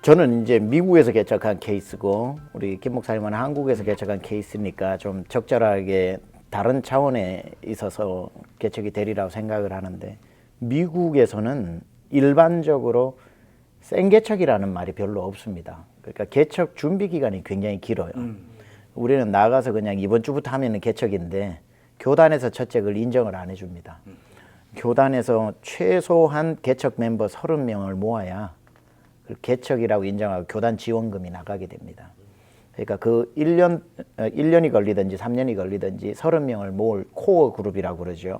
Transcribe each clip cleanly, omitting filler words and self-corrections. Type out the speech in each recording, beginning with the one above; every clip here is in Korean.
저는 이제 미국에서 개척한 케이스고 우리 김 목사님은 한국에서 개척한 케이스니까 좀 적절하게 다른 차원에 있어서 개척이 되리라고 생각을 하는데, 미국에서는 일반적으로 생개척이라는 말이 별로 없습니다. 그러니까 개척 준비 기간이 굉장히 길어요. 우리는 나가서 그냥 이번 주부터 하면은 개척인데 교단에서 첫째 그걸 인정을 안 해줍니다. 교단에서 최소한 개척 멤버 30명을 모아야 개척이라고 인정하고 교단 지원금이 나가게 됩니다. 그러니까 그 1년이 걸리든지 3년이 걸리든지 30명을 모을 코어 그룹이라고 그러죠.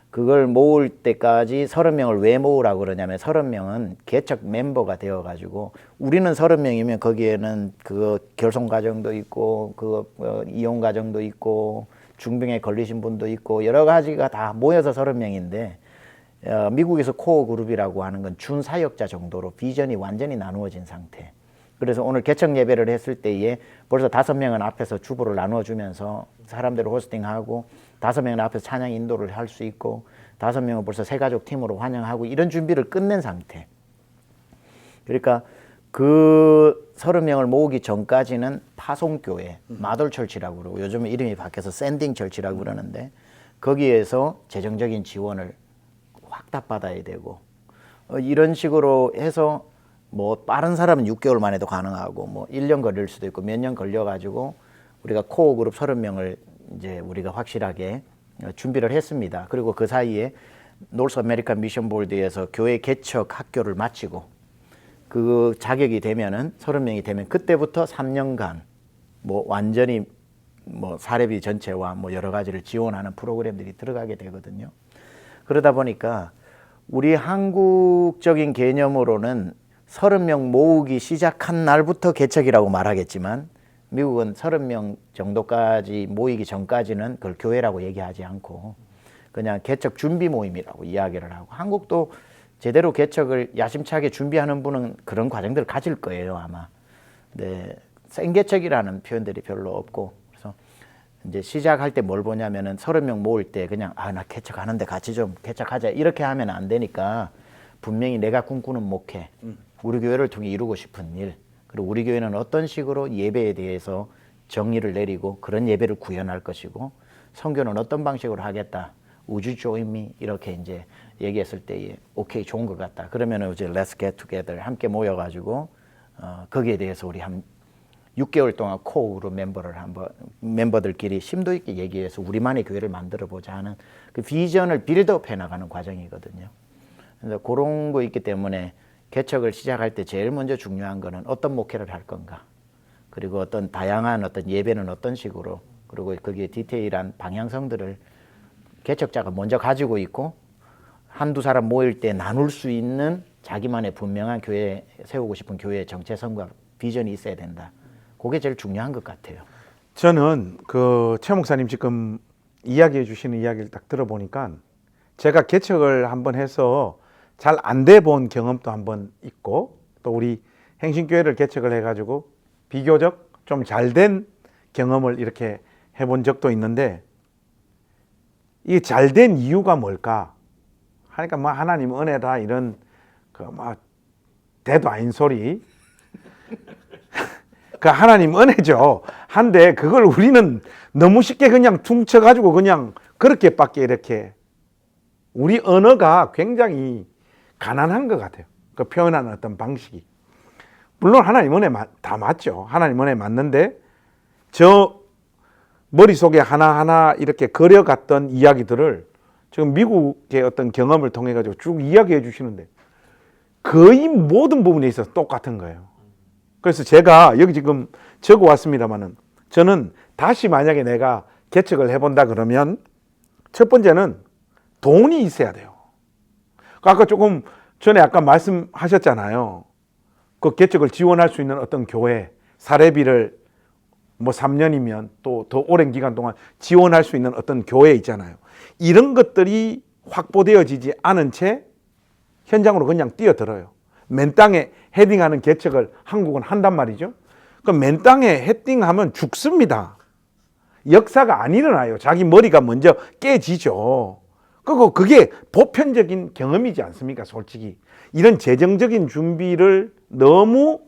그걸 모을 때까지 30명을 왜 모으라고 그러냐면 30명은 개척 멤버가 되어가지고, 우리는 30명이면 거기에는 그 결손 가정도 있고 이혼 가정도 있고 중병에 걸리신 분도 있고 여러 가지가 다 모여서 30명인데 미국에서 코어 그룹이라고 하는 건 준사역자 정도로 비전이 완전히 나누어진 상태. 그래서 오늘 개척 예배를 했을 때에 벌써 5명은 앞에서 주보를 나누어주면서 사람들을 호스팅하고 5명은 앞에서 찬양 인도를 할 수 있고 5명은 벌써 새가족 팀으로 환영하고 이런 준비를 끝낸 상태. 그러니까 그 30명을 모으기 전까지는 파송교회, 마돌철치라고 그러고 요즘 이름이 바뀌어서 샌딩철치라고 그러는데, 거기에서 재정적인 지원을 확답받아야 되고 이런 식으로 해서 뭐 빠른 사람은 6개월 만에도 가능하고 뭐 1년 걸릴 수도 있고 몇 년 걸려가지고 우리가 코어 그룹 30명을 이제 우리가 확실하게 준비를 했습니다. 그리고 그 사이에 노스 아메리칸 미션 보드에서 교회 개척 학교를 마치고 그 자격이 되면은 30명이 되면 그때부터 3년간 뭐 완전히 뭐 사례비 전체와 뭐 여러 가지를 지원하는 프로그램들이 들어가게 되거든요. 그러다 보니까 우리 한국적인 개념으로는 30명 모으기 시작한 날부터 개척이라고 말하겠지만, 미국은 30명 정도까지 모이기 전까지는 그걸 교회라고 얘기하지 않고 그냥 개척 준비 모임이라고 이야기를 하고, 한국도 제대로 개척을 야심차게 준비하는 분은 그런 과정들을 가질 거예요 아마. 네, 생개척이라는 표현들이 별로 없고, 그래서 이제 시작할 때 뭘 보냐면은 30명 모을 때 그냥 나 개척하는데 같이 좀 개척하자 이렇게 하면 안 되니까, 분명히 내가 꿈꾸는 목회, 우리 교회를 통해 이루고 싶은 일, 그리고 우리 교회는 어떤 식으로 예배에 대해서 정의를 내리고 그런 예배를 구현할 것이고 선교는 어떤 방식으로 하겠다, 우주 조임이 이렇게 이제 얘기했을 때에 오케이 좋은 것 같다 그러면은 이제 Let's get together 함께 모여가지고 거기에 대해서 우리 한 6개월 동안 코어로 멤버들끼리 심도 있게 얘기해서 우리만의 교회를 만들어 보자 하는 그 비전을 빌드업 해 나가는 과정이거든요. 그래서 그런 거 있기 때문에 개척을 시작할 때 제일 먼저 중요한 거는 어떤 목회를 할 건가, 그리고 어떤 다양한 어떤 예배는 어떤 식으로, 그리고 거기에 디테일한 방향성들을 개척자가 먼저 가지고 있고 한두 사람 모일 때 나눌 수 있는 자기만의 분명한 교회, 세우고 싶은 교회의 정체성과 비전이 있어야 된다. 그게 제일 중요한 것 같아요. 저는 그 최 목사님 지금 이야기해 주시는 이야기를 딱 들어보니까 제가 개척을 한번 해서 잘 안 돼 본 경험도 한번 있고, 또 우리 행신교회를 개척을 해가지고 비교적 좀 잘 된 경험을 이렇게 해본 적도 있는데, 이게 잘 된 이유가 뭘까 하니까 뭐 하나님 은혜다 이런 그 막 대도 아닌 소리 그 하나님 은혜죠. 한데 그걸 우리는 너무 쉽게 그냥 퉁쳐가지고 그냥 그렇게밖에 이렇게, 우리 언어가 굉장히 가난한 것 같아요. 그 표현하는 어떤 방식이. 물론 하나님 은혜 다 맞죠. 하나님 은혜 맞는데 저 머릿속에 하나하나 이렇게 그려갔던 이야기들을 지금 미국의 어떤 경험을 통해 가지고 쭉 이야기해 주시는데 거의 모든 부분에 있어서 똑같은 거예요. 그래서 제가 여기 지금 적어 왔습니다만은, 저는 다시 만약에 내가 개척을 해본다 그러면 첫 번째는 돈이 있어야 돼요. 아까 조금 전에 아까 말씀하셨잖아요. 그 개척을 지원할 수 있는 어떤 교회, 사례비를 뭐 3년이면 또 더 오랜 기간 동안 지원할 수 있는 어떤 교회 있잖아요. 이런 것들이 확보되어지지 않은 채 현장으로 그냥 뛰어들어요. 맨 땅에 헤딩하는 개척을 한국은 한단 말이죠. 그럼 맨 땅에 헤딩하면 죽습니다. 역사가 안 일어나요. 자기 머리가 먼저 깨지죠. 그리고 그게 보편적인 경험이지 않습니까? 솔직히 이런 재정적인 준비를 너무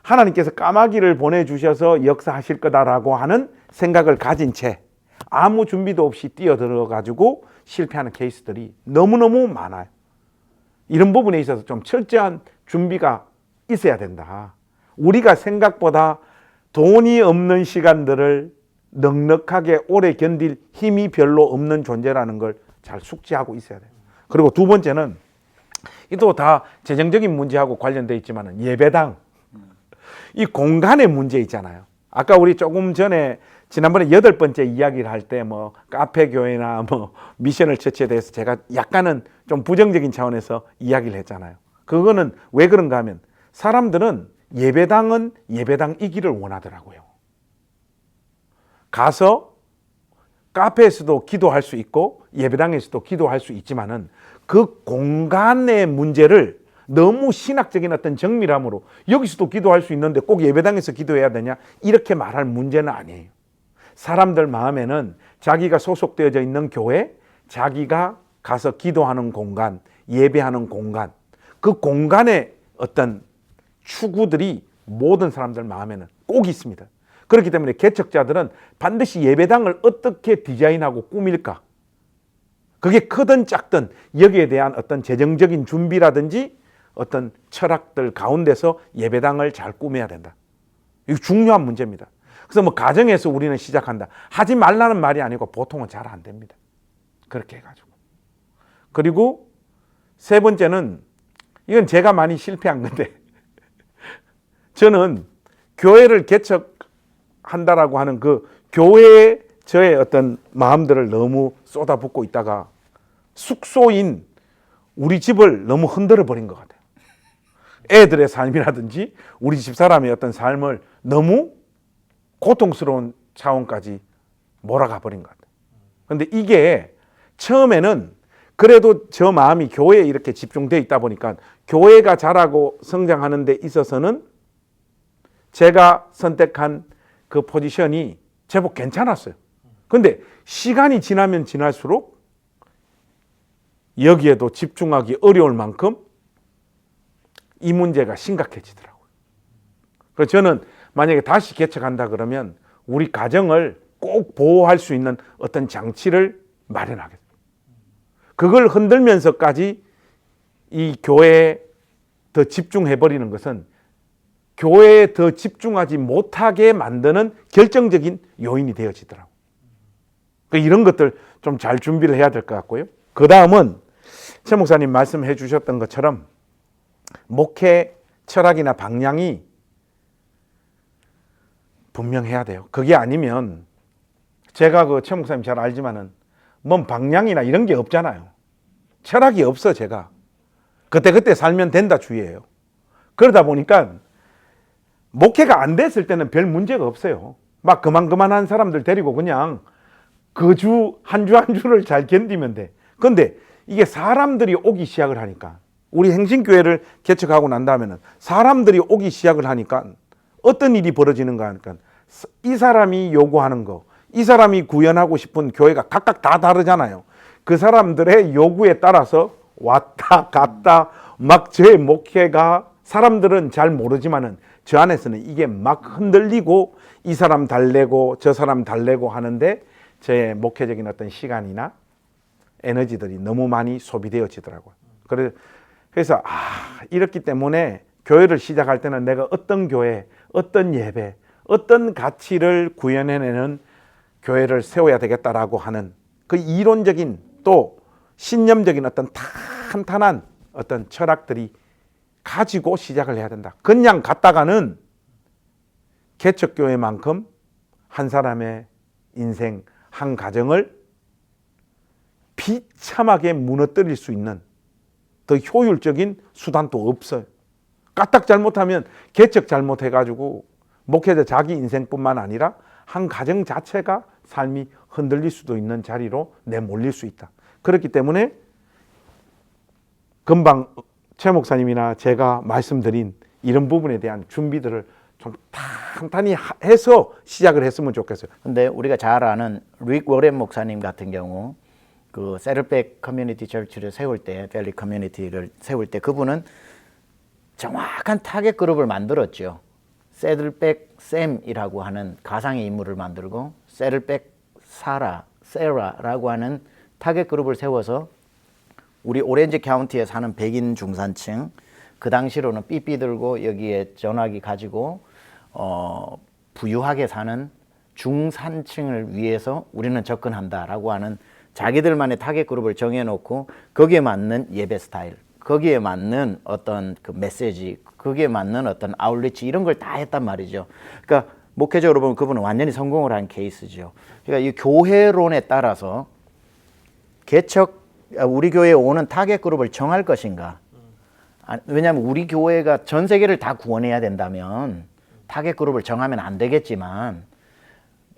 하나님께서 까마귀를 보내주셔서 역사하실 거다라고 하는 생각을 가진 채 아무 준비도 없이 뛰어들어 가지고 실패하는 케이스들이 너무너무 많아요. 이런 부분에 있어서 좀 철저한 준비가 있어야 된다. 우리가 생각보다 돈이 없는 시간들을 넉넉하게 오래 견딜 힘이 별로 없는 존재라는 걸 잘 숙지하고 있어야 돼요. 그리고 두 번째는 이도 다 재정적인 문제하고 관련되어 있지만 예배당, 이 공간의 문제 있잖아요. 아까 우리 조금 전에 지난번에 8번째 이야기를 할 때 뭐 카페 교회나 뭐 미셔널 처치에 대해서 제가 약간은 좀 부정적인 차원에서 이야기를 했잖아요. 그거는 왜 그런가 하면 사람들은 예배당은 예배당이기를 원하더라고요. 가서 카페에서도 기도할 수 있고 예배당에서도 기도할 수 있지만은 그 공간의 문제를 너무 신학적인 어떤 정밀함으로 여기서도 기도할 수 있는데 꼭 예배당에서 기도해야 되냐 이렇게 말할 문제는 아니에요. 사람들 마음에는 자기가 소속되어져 있는 교회, 자기가 가서 기도하는 공간, 예배하는 공간, 그 공간의 어떤 추구들이 모든 사람들 마음에는 꼭 있습니다. 그렇기 때문에 개척자들은 반드시 예배당을 어떻게 디자인하고 꾸밀까? 그게 크든 작든 여기에 대한 어떤 재정적인 준비라든지 어떤 철학들 가운데서 예배당을 잘 꾸며야 된다. 이거 중요한 문제입니다. 그래서 뭐 가정에서 우리는 시작한다. 하지 말라는 말이 아니고 보통은 잘 안 됩니다. 그렇게 해가지고. 그리고 세 번째는 이건 제가 많이 실패한 건데 저는 교회를 개척한다라고 하는 그 교회에 저의 어떤 마음들을 너무 쏟아붓고 있다가 숙소인 우리 집을 너무 흔들어 버린 것 같아요. 애들의 삶이라든지 우리 집사람의 어떤 삶을 너무 고통스러운 차원까지 몰아가 버린 것 같아요. 그런데 이게 처음에는 그래도 저 마음이 교회에 이렇게 집중되어 있다 보니까 교회가 자라고 성장하는 데 있어서는 제가 선택한 그 포지션이 제법 괜찮았어요. 그런데 시간이 지나면 지날수록 여기에도 집중하기 어려울 만큼 이 문제가 심각해지더라고요. 그래서 저는 만약에 다시 개척한다 그러면 우리 가정을 꼭 보호할 수 있는 어떤 장치를 마련하겠습니다. 그걸 흔들면서까지 이 교회에 더 집중해버리는 것은 교회에 더 집중하지 못하게 만드는 결정적인 요인이 되어지더라고요. 이런 것들 좀 잘 준비를 해야 될 것 같고요. 그 다음은 최 목사님 말씀해 주셨던 것처럼 목회 철학이나 방향이 분명해야 돼요. 그게 아니면 제가 그 최 목사님 잘 알지만은 뭔 방향이나 이런 게 없잖아요. 철학이 없어 제가. 그때그때 살면 된다 주의예요. 그러다 보니까 목회가 안 됐을 때는 별 문제가 없어요. 막 그만한 사람들 데리고 그냥 그 주 한 주 한 주를 잘 견디면 돼. 그런데 이게 사람들이 오기 시작을 하니까 우리 행신교회를 개척하고 난 다음에는 사람들이 오기 시작을 하니까 어떤 일이 벌어지는가 하니까 이 사람이 요구하는 거, 이 사람이 구현하고 싶은 교회가 각각 다 다르잖아요. 그 사람들의 요구에 따라서 왔다 갔다 막 제 목회가 사람들은 잘 모르지만은 저 안에서는 이게 막 흔들리고 이 사람 달래고 저 사람 달래고 하는데 제 목회적인 어떤 시간이나 에너지들이 너무 많이 소비되어지더라고요. 그래서 이렇기 때문에 교회를 시작할 때는 내가 어떤 교회, 어떤 예배, 어떤 가치를 구현해내는 교회를 세워야 되겠다라고 하는 그 이론적인 또 신념적인 어떤 탄탄한 어떤 철학들이 가지고 시작을 해야 된다. 그냥 갔다가는 개척교회만큼 한 사람의 인생, 한 가정을 비참하게 무너뜨릴 수 있는 더 효율적인 수단도 없어요. 까딱 잘못하면 개척 잘못해가지고 목회자 자기 인생뿐만 아니라 한 가정 자체가 삶이 흔들릴 수도 있는 자리로 내몰릴 수 있다. 그렇기 때문에 금방 최 목사님이나 제가 말씀드린 이런 부분에 대한 준비들을 좀 탄탄히 해서 시작을 했으면 좋겠어요. 근데 우리가 잘 아는 릭 워렌 목사님 같은 경우 그 세들백 커뮤니티 철치를 세울 때, 밸리 커뮤니티를 세울 때 그분은 정확한 타겟 그룹을 만들었죠. 세들백 샘이라고 하는 가상의 인물을 만들고 세들백 세라라고 하는 타겟 그룹을 세워서 우리 오렌지 카운티에 사는 백인 중산층, 그 당시로는 삐삐 들고 여기에 전화기 가지고 부유하게 사는 중산층을 위해서 우리는 접근한다라고 하는 자기들만의 타겟 그룹을 정해놓고 거기에 맞는 예배 스타일, 거기에 맞는 어떤 그 메시지, 거기에 맞는 어떤 아웃리치 이런 걸 다 했단 말이죠. 그러니까 목회적으로 보면 그분은 완전히 성공을 한 케이스죠. 그러니까 이 교회론에 따라서 우리 교회에 오는 타겟 그룹을 정할 것인가? 왜냐하면 우리 교회가 전 세계를 다 구원해야 된다면 타겟 그룹을 정하면 안 되겠지만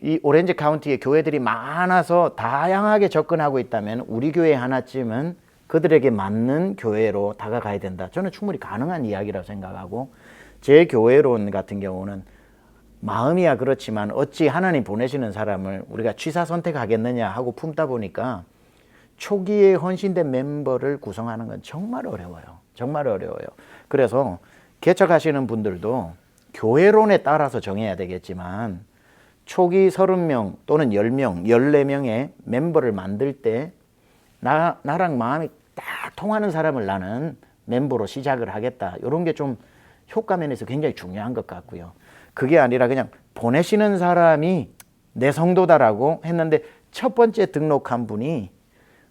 이 오렌지 카운티에 교회들이 많아서 다양하게 접근하고 있다면 우리 교회 하나쯤은 그들에게 맞는 교회로 다가가야 된다. 저는 충분히 가능한 이야기라고 생각하고 제 교회론 같은 경우는 마음이야 그렇지만 어찌 하나님 보내시는 사람을 우리가 취사 선택하겠느냐 하고 품다 보니까 초기에 헌신된 멤버를 구성하는 건 정말 어려워요. 정말 어려워요. 그래서 개척하시는 분들도 교회론에 따라서 정해야 되겠지만 초기 30명 또는 10명, 14명의 멤버를 만들 때 나랑 마음이 딱 통하는 사람을 나는 멤버로 시작을 하겠다. 이런 게 좀 효과 면에서 굉장히 중요한 것 같고요. 그게 아니라 그냥 보내시는 사람이 내 성도다라고 했는데 첫 번째 등록한 분이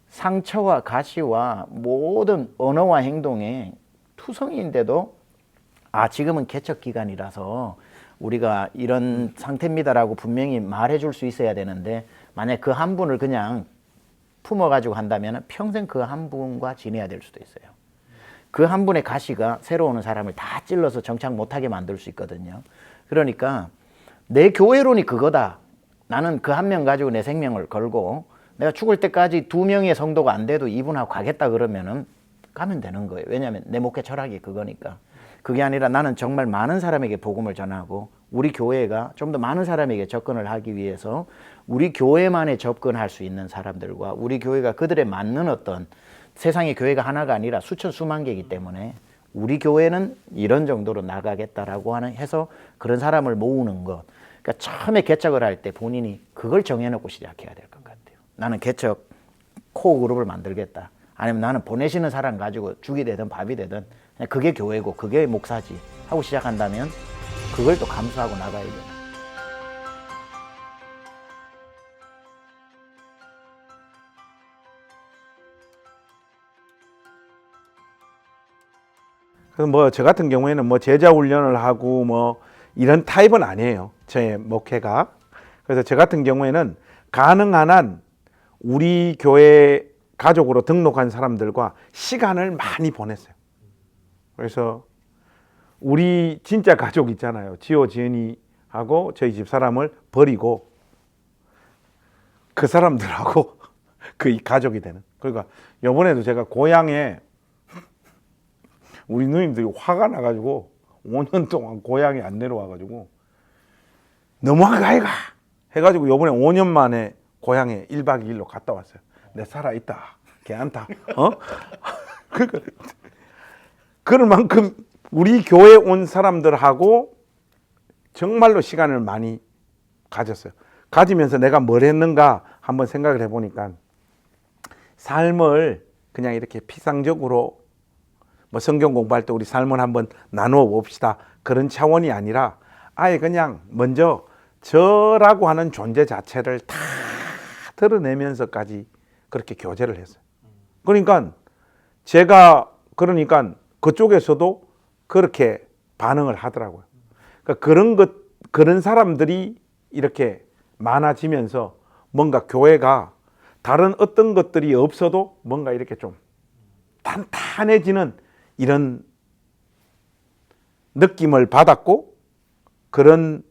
상처와 가시와 모든 언어와 행동에 투성이인데도 지금은 개척 기간이라서 우리가 이런 상태입니다라고 분명히 말해줄 수 있어야 되는데 만약 그 한 분을 그냥 품어가지고 한다면 평생 그 한 분과 지내야 될 수도 있어요. 그 한 분의 가시가 새로 오는 사람을 다 찔러서 정착 못하게 만들 수 있거든요. 그러니까 내 교회론이 그거다. 나는 그 한 명 가지고 내 생명을 걸고 내가 죽을 때까지 2명의 성도가 안 돼도 이분하고 가겠다 그러면은 가면 되는 거예요. 왜냐하면 내 목회 철학이 그거니까. 그게 아니라 나는 정말 많은 사람에게 복음을 전하고 우리 교회가 좀 더 많은 사람에게 접근을 하기 위해서 우리 교회만에 접근할 수 있는 사람들과 우리 교회가 그들에 맞는 어떤 세상의 교회가 하나가 아니라 수천 수만 개이기 때문에 우리 교회는 이런 정도로 나가겠다라고 해서 그런 사람을 모으는 것. 그러니까 처음에 개척을 할 때 본인이 그걸 정해놓고 시작해야 될 것 같아요. 나는 개척 코어 그룹을 만들겠다. 아니면 나는 보내시는 사람 가지고 죽이 되든 밥이 되든 그냥 그게 교회고 그게 목사지 하고 시작한다면 그걸 또 감수하고 나가야 돼요. 그래서 뭐 저 같은 경우에는 뭐 제자 훈련을 하고 뭐 이런 타입은 아니에요. 제 목회가. 그래서 저 같은 경우에는 가능한 한 우리 교회 가족으로 등록한 사람들과 시간을 많이 보냈어요. 그래서 우리 진짜 가족 있잖아요. 지호, 지은이하고 저희 집 사람을 버리고 그 사람들하고 그 가족이 되는. 그러니까 이번에도 제가 고향에 우리 누님들이 화가 나가지고 5년 동안 고향에 안 내려와가지고 너무한 거 아이가 해가지고 이번에 5년 만에 고향에 1박 2일로 갔다 왔어요. 내 살아있다. 괜찮다. 그러니까 그럴 만큼 우리 교회 온 사람들하고 정말로 시간을 많이 가졌어요. 가지면서 내가 뭘 했는가 한번 생각을 해보니까 삶을 그냥 이렇게 피상적으로 뭐 성경 공부할 때 우리 삶을 한번 나누어 봅시다. 그런 차원이 아니라 아예 그냥 먼저 저라고 하는 존재 자체를 다 드러내면서까지 그렇게 교제를 했어요. 그러니까 제가 그쪽에서도 그렇게 반응을 하더라고요. 그러니까 그런 사람들이 이렇게 많아지면서 뭔가 교회가 다른 어떤 것들이 없어도 뭔가 이렇게 좀 탄탄해지는 이런 느낌을 받았고 그런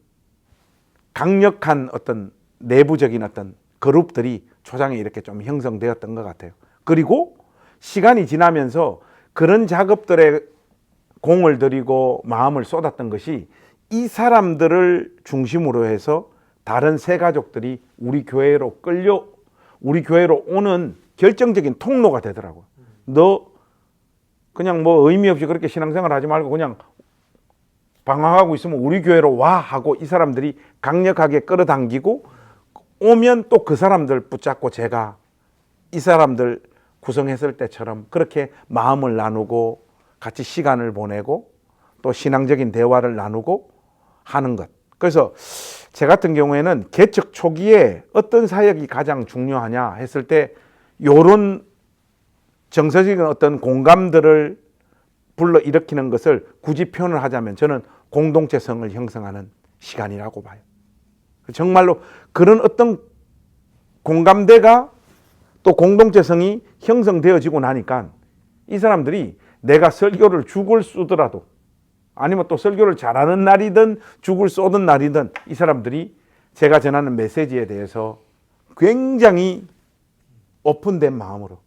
강력한 어떤 내부적인 어떤 그룹들이 초장에 이렇게 좀 형성되었던 것 같아요. 그리고 시간이 지나면서 그런 작업들에 공을 들이고 마음을 쏟았던 것이 이 사람들을 중심으로 해서 다른 새 가족들이 우리 교회로 우리 교회로 오는 결정적인 통로가 되더라고요. 그냥 뭐 의미 없이 그렇게 신앙생활 하지 말고 그냥 방황하고 있으면 우리 교회로 와 하고 이 사람들이 강력하게 끌어당기고 오면 또 그 사람들 붙잡고 제가 이 사람들 구성했을 때처럼 그렇게 마음을 나누고 같이 시간을 보내고 또 신앙적인 대화를 나누고 하는 것. 그래서 제 같은 경우에는 개척 초기에 어떤 사역이 가장 중요하냐 했을 때 요런 정서적인 어떤 공감들을 불러일으키는 것을 굳이 표현을 하자면 저는 공동체성을 형성하는 시간이라고 봐요. 정말로 그런 어떤 공감대가 또 공동체성이 형성되어지고 나니까 이 사람들이 내가 설교를 죽을 쏘더라도 아니면 또 설교를 잘하는 날이든 죽을 쏘던 날이든 이 사람들이 제가 전하는 메시지에 대해서 굉장히 오픈된 마음으로,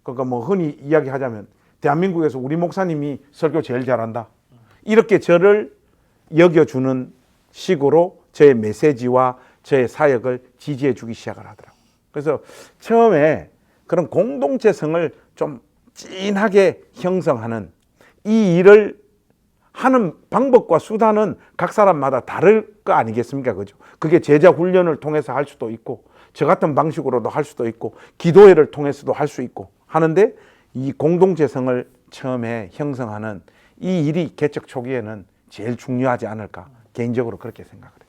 그러니까 뭐 흔히 이야기하자면 대한민국에서 우리 목사님이 설교 제일 잘한다 이렇게 저를 여겨주는 식으로 저의 메시지와 저의 사역을 지지해 주기 시작을 하더라고요. 그래서 처음에 그런 공동체성을 좀 진하게 형성하는 이 일을 하는 방법과 수단은 각 사람마다 다를 거 아니겠습니까? 그죠? 그게 제자 훈련을 통해서 할 수도 있고 저 같은 방식으로도 할 수도 있고 기도회를 통해서도 할 수 있고 하는데 이 공동체성을 처음에 형성하는 이 일이 개척 초기에는 제일 중요하지 않을까 개인적으로 그렇게 생각을 해요.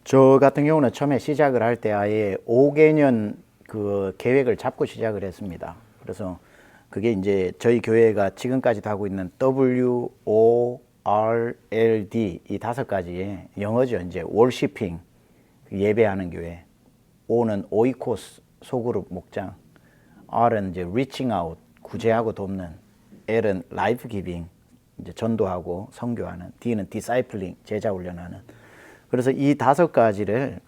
저 같은 경우는 처음에 시작을 할 때 아예 5개년 그 계획을 잡고 시작을 했습니다. 그래서 그게 이제 저희 교회가 지금까지도 하고 있는 WORLD 이 5가지의 영어죠. 이제 월시핑 예배하는 교회, O는 오이코스 소그룹 목장, R은 이제 reaching out 구제하고 돕는, L은 life giving 이제 전도하고 선교하는, D는 discipling 제자 훈련하는. 그래서 이 5가지를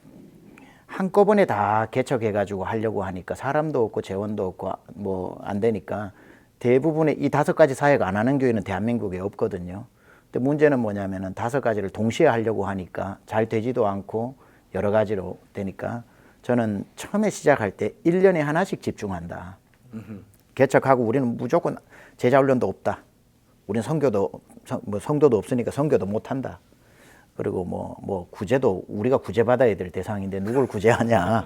한꺼번에 다 개척해가지고 하려고 하니까 사람도 없고 재원도 없고 뭐 안 되니까 대부분의 이 5가지 사역 안 하는 교회는 대한민국에 없거든요. 근데 문제는 뭐냐면은 5가지를 동시에 하려고 하니까 잘 되지도 않고 여러 가지로 되니까 저는 처음에 시작할 때 1년에 하나씩 집중한다. 개척하고 우리는 무조건 제자 훈련도 없다. 우리는 성도도 없으니까 선교도 못 한다. 그리고 뭐 구제도 우리가 구제받아야 될 대상인데 누굴 구제하냐.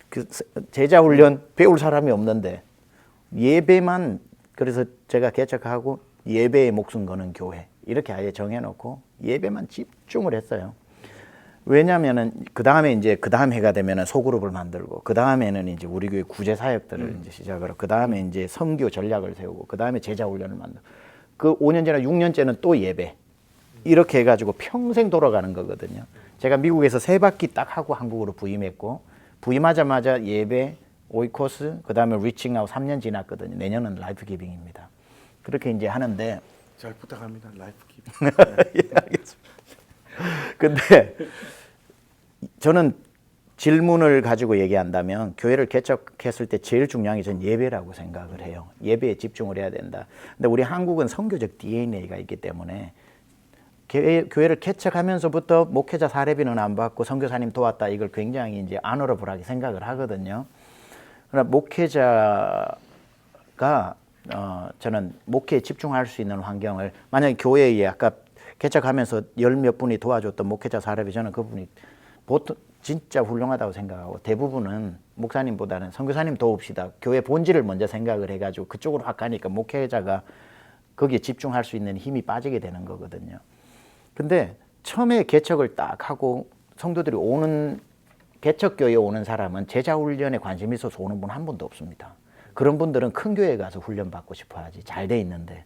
그 제자 훈련 배울 사람이 없는데 예배만, 그래서 제가 개척하고 예배에 목숨 거는 교회 이렇게 아예 정해놓고 예배만 집중을 했어요. 왜냐면은 그 다음에 이제 그 다음 해가 되면은 소그룹을 만들고 그 다음에는 이제 우리 교회 구제 사역들을 이제 시작을 하고 그 다음에 이제 선교 전략을 세우고 그 다음에 제자 훈련을 만들고 그 5년째나 6년째는 또 예배 이렇게 해가지고 평생 돌아가는 거거든요. 제가 미국에서 3바퀴 딱 하고 한국으로 부임했고 부임하자마자 예배, 오이코스, 그 다음에 리칭아웃 3년 지났거든요. 내년은 라이프 기빙입니다. 그렇게 이제 하는데 잘 부탁합니다. 라이프 기빙. 예, 알겠습니다. 근데 저는 질문을 가지고 얘기한다면 교회를 개척했을 때 제일 중요한 게 전 예배라고 생각을 해요. 예배에 집중을 해야 된다. 근데 우리 한국은 선교적 DNA가 있기 때문에 교회를 개척하면서부터 목회자 사례비는 안 받고 선교사님 도왔다 이걸 굉장히 이제 아너러블하게 생각을 하거든요. 그러나 목회자가 저는 목회에 집중할 수 있는 환경을, 만약에 교회에 아까 개척하면서 10몇 분이 도와줬던 목회자 사례비 저는 그분이 보통 진짜 훌륭하다고 생각하고 대부분은 목사님보다는 선교사님 도웁시다. 교회 본질을 먼저 생각을 해가지고 그쪽으로 확 가니까 목회자가 거기에 집중할 수 있는 힘이 빠지게 되는 거거든요. 근데 처음에 개척을 딱 하고 성도들이 오는 개척교회에 오는 사람은 제자 훈련에 관심이 있어서 오는 분 한 분도 없습니다. 그런 분들은 큰 교회에 가서 훈련 받고 싶어 하지 잘 돼 있는데.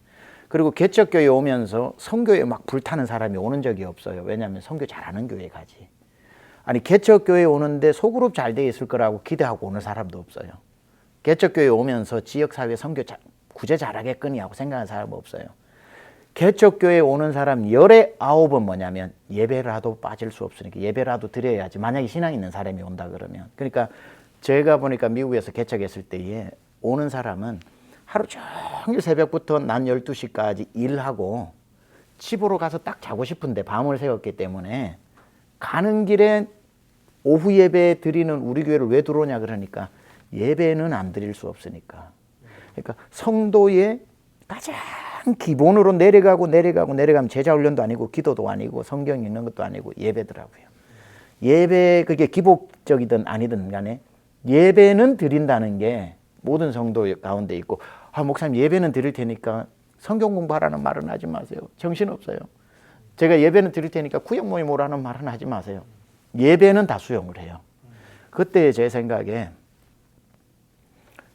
그리고 개척교회에 오면서 선교에 막 불타는 사람이 오는 적이 없어요. 왜냐하면 선교 잘하는 교회에 가지. 아니 개척교회에 오는데 소그룹 잘 돼 있을 거라고 기대하고 오는 사람도 없어요. 개척교회에 오면서 지역사회 선교 구제 잘하겠거니 하고 생각하는 사람 없어요. 개척교회에 오는 사람 10에 9은 뭐냐면 예배라도 빠질 수 없으니까 예배라도 드려야지. 만약에 신앙 있는 사람이 온다 그러면. 그러니까 제가 보니까 미국에서 개척했을 때에 오는 사람은 하루 종일 새벽부터 낮 12시까지 일하고 집으로 가서 딱 자고 싶은데 밤을 새웠기 때문에 가는 길에 오후 예배 드리는 우리 교회를 왜 들어오냐 그러니까 예배는 안 드릴 수 없으니까. 그러니까 성도의 가장 기본으로 내려가면 제자훈련도 아니고 기도도 아니고 성경 읽는 것도 아니고 예배더라고요. 예배 그게 기복적이든 아니든 간에 예배는 드린다는 게 모든 성도 가운데 있고 목사님 예배는 드릴 테니까 성경 공부하라는 말은 하지 마세요. 정신없어요. 제가 예배는 드릴 테니까 구역 모임 오라는 말은 하지 마세요. 예배는 다 수용을 해요. 그때 제 생각에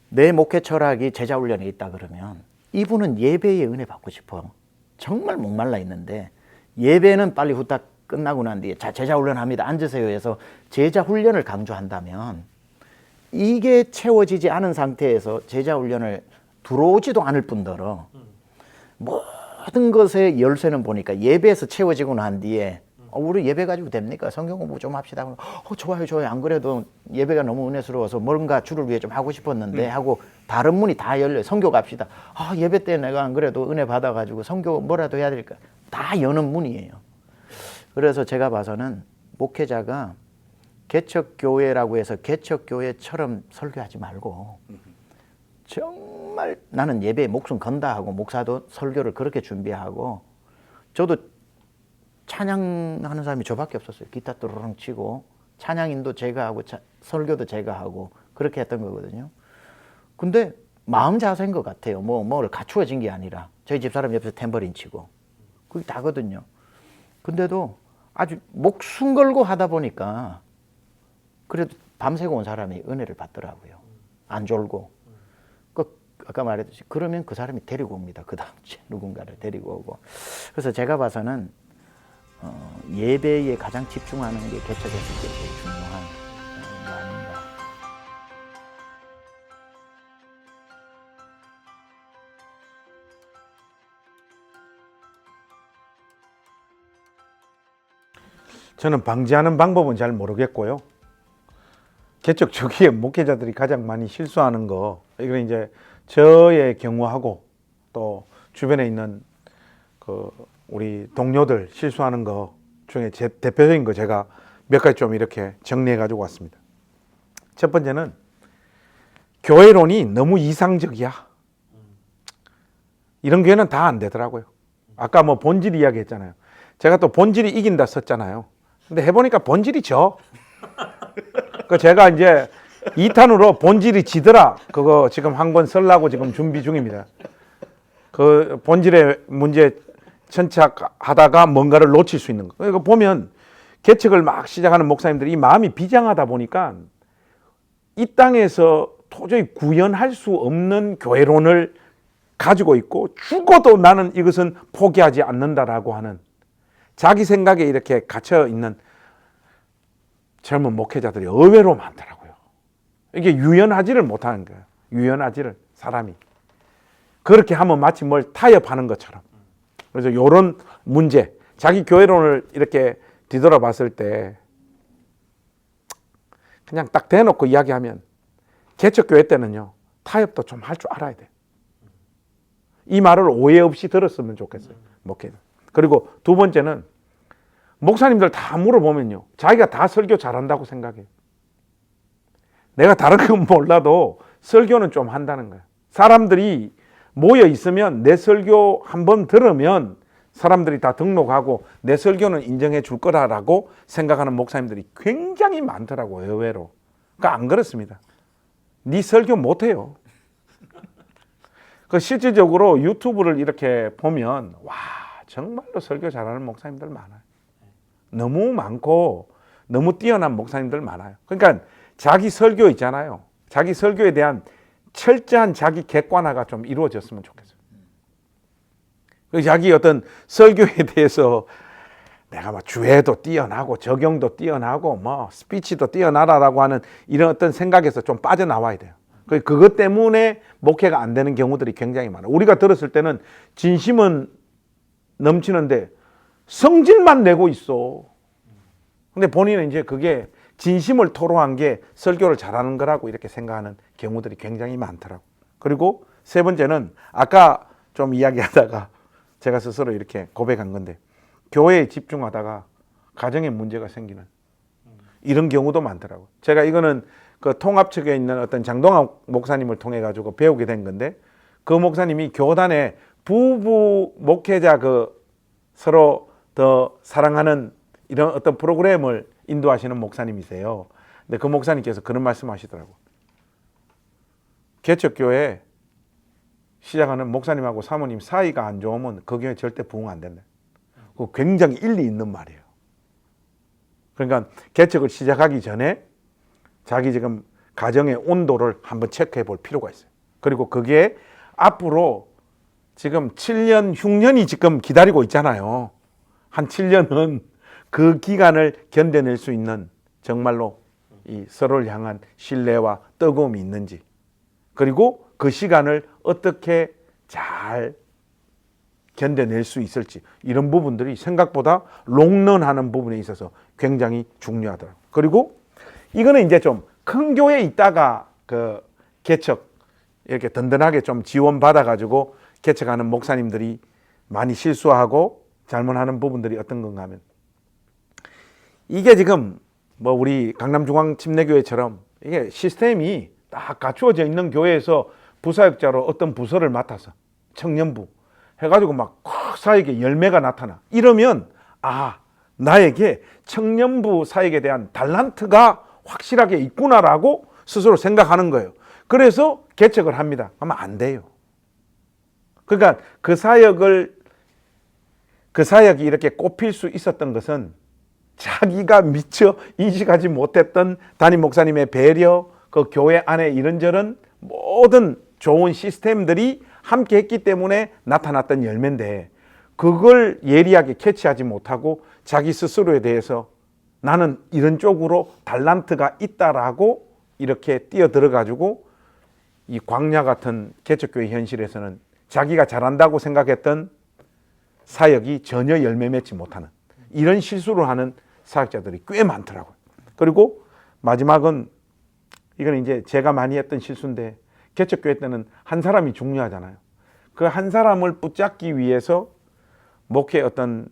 내 목회 철학이 제자훈련에 있다 그러면 이분은 예배의 은혜 받고 싶어. 정말 목말라 있는데 예배는 빨리 후딱 끝나고 난 뒤에 자 제자훈련합니다. 앉으세요 해서 제자훈련을 강조한다면 이게 채워지지 않은 상태에서 제자훈련을 들어오지도 않을 뿐더러 모든 것의 열쇠는 보니까 예배에서 채워지고 난 뒤에 우리 예배 가지고 됩니까? 성경 공부 좀 합시다. 좋아요. 안 그래도 예배가 너무 은혜스러워서 뭔가 주를 위해 좀 하고 싶었는데 하고 다른 문이 다 열려요. 성교 갑시다. 예배 때 내가 안 그래도 은혜 받아가지고 성교 뭐라도 해야 될까? 다 여는 문이에요. 그래서 제가 봐서는 목회자가 개척교회라고 해서 개척교회처럼 설교하지 말고 정말 나는 예배에 목숨 건다 하고 목사도 설교를 그렇게 준비하고 저도 찬양하는 사람이 저밖에 없었어요. 기타 또르릉 치고 찬양인도 제가 하고 설교도 제가 하고 그렇게 했던 거거든요. 근데 마음 자세인 것 같아요. 뭐를 갖추어진 게 아니라 저희 집사람 옆에서 탬버린 치고 그게 다거든요. 근데도 아주 목숨 걸고 하다 보니까 그래도 밤새고 온 사람이 은혜를 받더라고요. 안 졸고. 아까 말했듯이 그러면 그 사람이 데리고 옵니다. 그 다음 주에 누군가를 데리고 오고. 그래서 제가 봐서는 예배에 가장 집중하는 게 개척했을 때 제일 중요한 거 아닌가. 저는 방지하는 방법은 잘 모르겠고요. 개척 초기에 목회자들이 가장 많이 실수하는 거, 이건 이제 저의 경우하고 또 주변에 있는 우리 동료들 실수하는 거 중에 제 대표적인 거 제가 몇 가지 좀 이렇게 정리해 가지고 왔습니다. 첫 번째는 교회론이 너무 이상적이야. 이런 교회는 다 안 되더라고요. 아까 본질 이야기 했잖아요. 제가 또 본질이 이긴다 썼잖아요. 근데 해보니까 본질이 져. 제가 이제 2탄으로 본질이 지더라. 그거 지금 한 권 쓰려고 지금 준비 중입니다. 그 본질의 문제 천착하다가 뭔가를 놓칠 수 있는 거. 그러니까 보면 개척을 막 시작하는 목사님들이 이 마음이 비장하다 보니까 이 땅에서 도저히 구현할 수 없는 교회론을 가지고 있고 죽어도 나는 이것은 포기하지 않는다라고 하는 자기 생각에 이렇게 갇혀 있는 젊은 목회자들이 의외로 많더라고요. 이게 유연하지를 못하는 거예요. 유연하지를 사람이 그렇게 하면 마치 뭘 타협하는 것처럼. 그래서 이런 문제, 자기 교회론을 이렇게 뒤돌아봤을 때 그냥 딱 대놓고 이야기하면 개척교회 때는요 타협도 좀 할 줄 알아야 돼요. 이 말을 오해 없이 들었으면 좋겠어요. 목회자. 그리고 두 번째는 목사님들 다 물어보면요 자기가 다 설교 잘한다고 생각해요. 내가 다른 건 몰라도 설교는 좀 한다는 거예요. 사람들이 모여 있으면 내 설교 한번 들으면 사람들이 다 등록하고 내 설교는 인정해 줄 거라고 생각하는 목사님들이 굉장히 많더라고요. 의외로. 그러니까 안 그렇습니다. 네 설교 못해요. 실질적으로 유튜브를 이렇게 보면 와 정말로 설교 잘하는 목사님들 많아요. 너무 많고 너무 뛰어난 목사님들 많아요. 그러니까 자기 설교 있잖아요. 자기 설교에 대한 철저한 자기 객관화가 좀 이루어졌으면 좋겠어요. 자기 어떤 설교에 대해서 내가 주회도 뛰어나고 적용도 뛰어나고 스피치도 뛰어나라라고 하는 이런 어떤 생각에서 좀 빠져나와야 돼요. 그것 때문에 목회가 안 되는 경우들이 굉장히 많아요. 우리가 들었을 때는 진심은 넘치는데 성질만 내고 있어. 근데 본인은 이제 그게 진심을 토로한 게 설교를 잘하는 거라고 이렇게 생각하는 경우들이 굉장히 많더라고요. 그리고 세 번째는 아까 좀 이야기하다가 제가 스스로 이렇게 고백한 건데 교회에 집중하다가 가정에 문제가 생기는 이런 경우도 많더라고요. 제가 이거는 그 통합 측에 있는 어떤 장동학 목사님을 통해 가지고 배우게 된 건데 그 목사님이 교단에 부부 목회자 서로 더 사랑하는 이런 어떤 프로그램을 인도하시는 목사님이세요. 근데 그 목사님께서 그런 말씀하시더라고. 개척교회 시작하는 목사님하고 사모님 사이가 안 좋으면 그 교회 절대 부흥 안 된다. 그거 굉장히 일리 있는 말이에요. 그러니까 개척을 시작하기 전에 자기 지금 가정의 온도를 한번 체크해 볼 필요가 있어요. 그리고 그게 앞으로 지금 7년, 6년이 지금 기다리고 있잖아요. 한 7년은 그 기간을 견뎌낼 수 있는 정말로 이 서로를 향한 신뢰와 뜨거움이 있는지, 그리고 그 시간을 어떻게 잘 견뎌낼 수 있을지, 이런 부분들이 생각보다 롱런하는 부분에 있어서 굉장히 중요하더라고요. 그리고 이거는 이제 좀 큰 교회에 있다가 그 개척 이렇게 든든하게 좀 지원받아 가지고 개척하는 목사님들이 많이 실수하고 잘못하는 부분들이 어떤 건가 하면, 이게 지금 뭐 우리 강남중앙침례교회처럼 이게 시스템이 딱 갖추어져 있는 교회에서 부사역자로 어떤 부서를 맡아서 청년부 해가지고 막 사역에 열매가 나타나. 이러면 나에게 청년부 사역에 대한 달란트가 확실하게 있구나라고 스스로 생각하는 거예요. 그래서 개척을 합니다. 하면 안 돼요. 그러니까 그 사역이 이렇게 꼽힐 수 있었던 것은 자기가 미처 인식하지 못했던 담임 목사님의 배려, 그 교회 안에 이런저런 모든 좋은 시스템들이 함께 했기 때문에 나타났던 열매인데, 그걸 예리하게 캐치하지 못하고 자기 스스로에 대해서 나는 이런 쪽으로 달란트가 있다라고 이렇게 뛰어들어가지고 이 광야 같은 개척교회 현실에서는 자기가 잘한다고 생각했던 사역이 전혀 열매 맺지 못하는 이런 실수를 하는 사역자들이 꽤 많더라고요. 그리고 마지막은, 이건 이제 제가 많이 했던 실수인데, 개척교회 때는 한 사람이 중요하잖아요. 그 한 사람을 붙잡기 위해서 목회의 어떤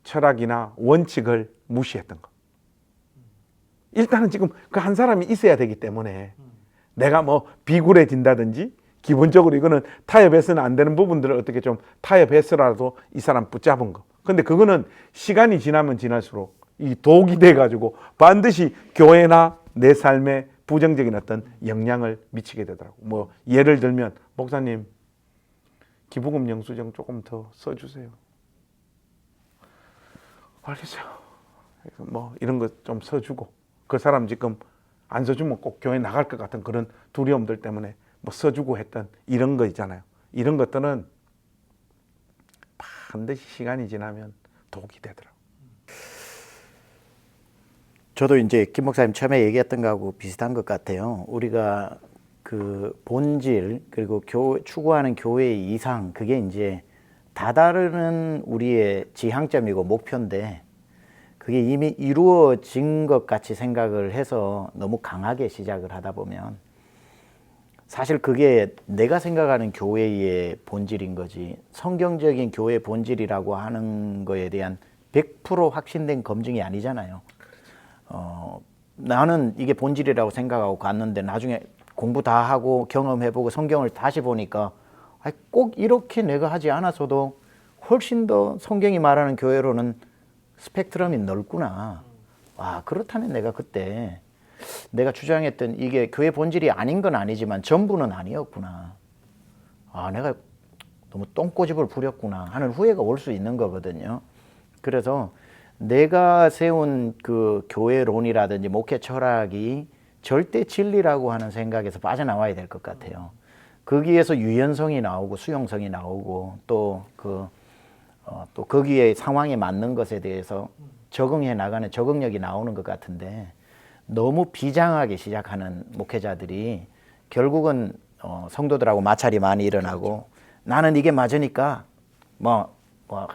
철학이나 원칙을 무시했던 거. 일단은 지금 그 한 사람이 있어야 되기 때문에 내가 뭐 비굴해진다든지, 기본적으로 이거는 타협해서는 안 되는 부분들을 어떻게 좀 타협해서라도 이 사람 붙잡은 거. 근데 그거는 시간이 지나면 지날수록 이 독이 돼가지고 반드시 교회나 내 삶에 부정적인 어떤 영향을 미치게 되더라고. 뭐 예를 들면, 목사님 기부금 영수증 조금 더 써주세요. 알겠어요. 뭐 이런 거 좀 써주고, 그 사람 지금 안 써주면 꼭 교회 나갈 것 같은 그런 두려움들 때문에 뭐 써주고 했던 이런 거 있잖아요. 이런 것들은 반드시 시간이 지나면 독이 되더라고. 저도 이제 김 목사님 처음에 얘기했던 거하고 비슷한 것 같아요. 우리가 그 본질, 그리고 추구하는 교회의 이상, 그게 이제 다다르는 우리의 지향점이고 목표인데, 그게 이미 이루어진 것 같이 생각을 해서 너무 강하게 시작을 하다 보면 사실 그게 내가 생각하는 교회의 본질인 거지, 성경적인 교회의 본질이라고 하는 거에 대한 100% 확신된 검증이 아니잖아요. 나는 이게 본질이라고 생각하고 갔는데 나중에 공부 다 하고 경험해보고 성경을 다시 보니까 꼭 이렇게 내가 하지 않았어도 훨씬 더 성경이 말하는 교회로는 스펙트럼이 넓구나. 그렇다면 내가 그때 내가 주장했던 이게 교회 본질이 아닌 건 아니지만 전부는 아니었구나. 내가 너무 똥꼬집을 부렸구나 하는 후회가 올 수 있는 거거든요. 그래서 내가 세운 그 교회론이라든지 목회 철학이 절대 진리라고 하는 생각에서 빠져나와야 될 것 같아요. 거기에서 유연성이 나오고 수용성이 나오고 또 거기에 상황에 맞는 것에 대해서 적응해 나가는 적응력이 나오는 것 같은데, 너무 비장하게 시작하는 목회자들이 결국은 성도들하고 마찰이 많이 일어나고, 나는 이게 맞으니까 뭐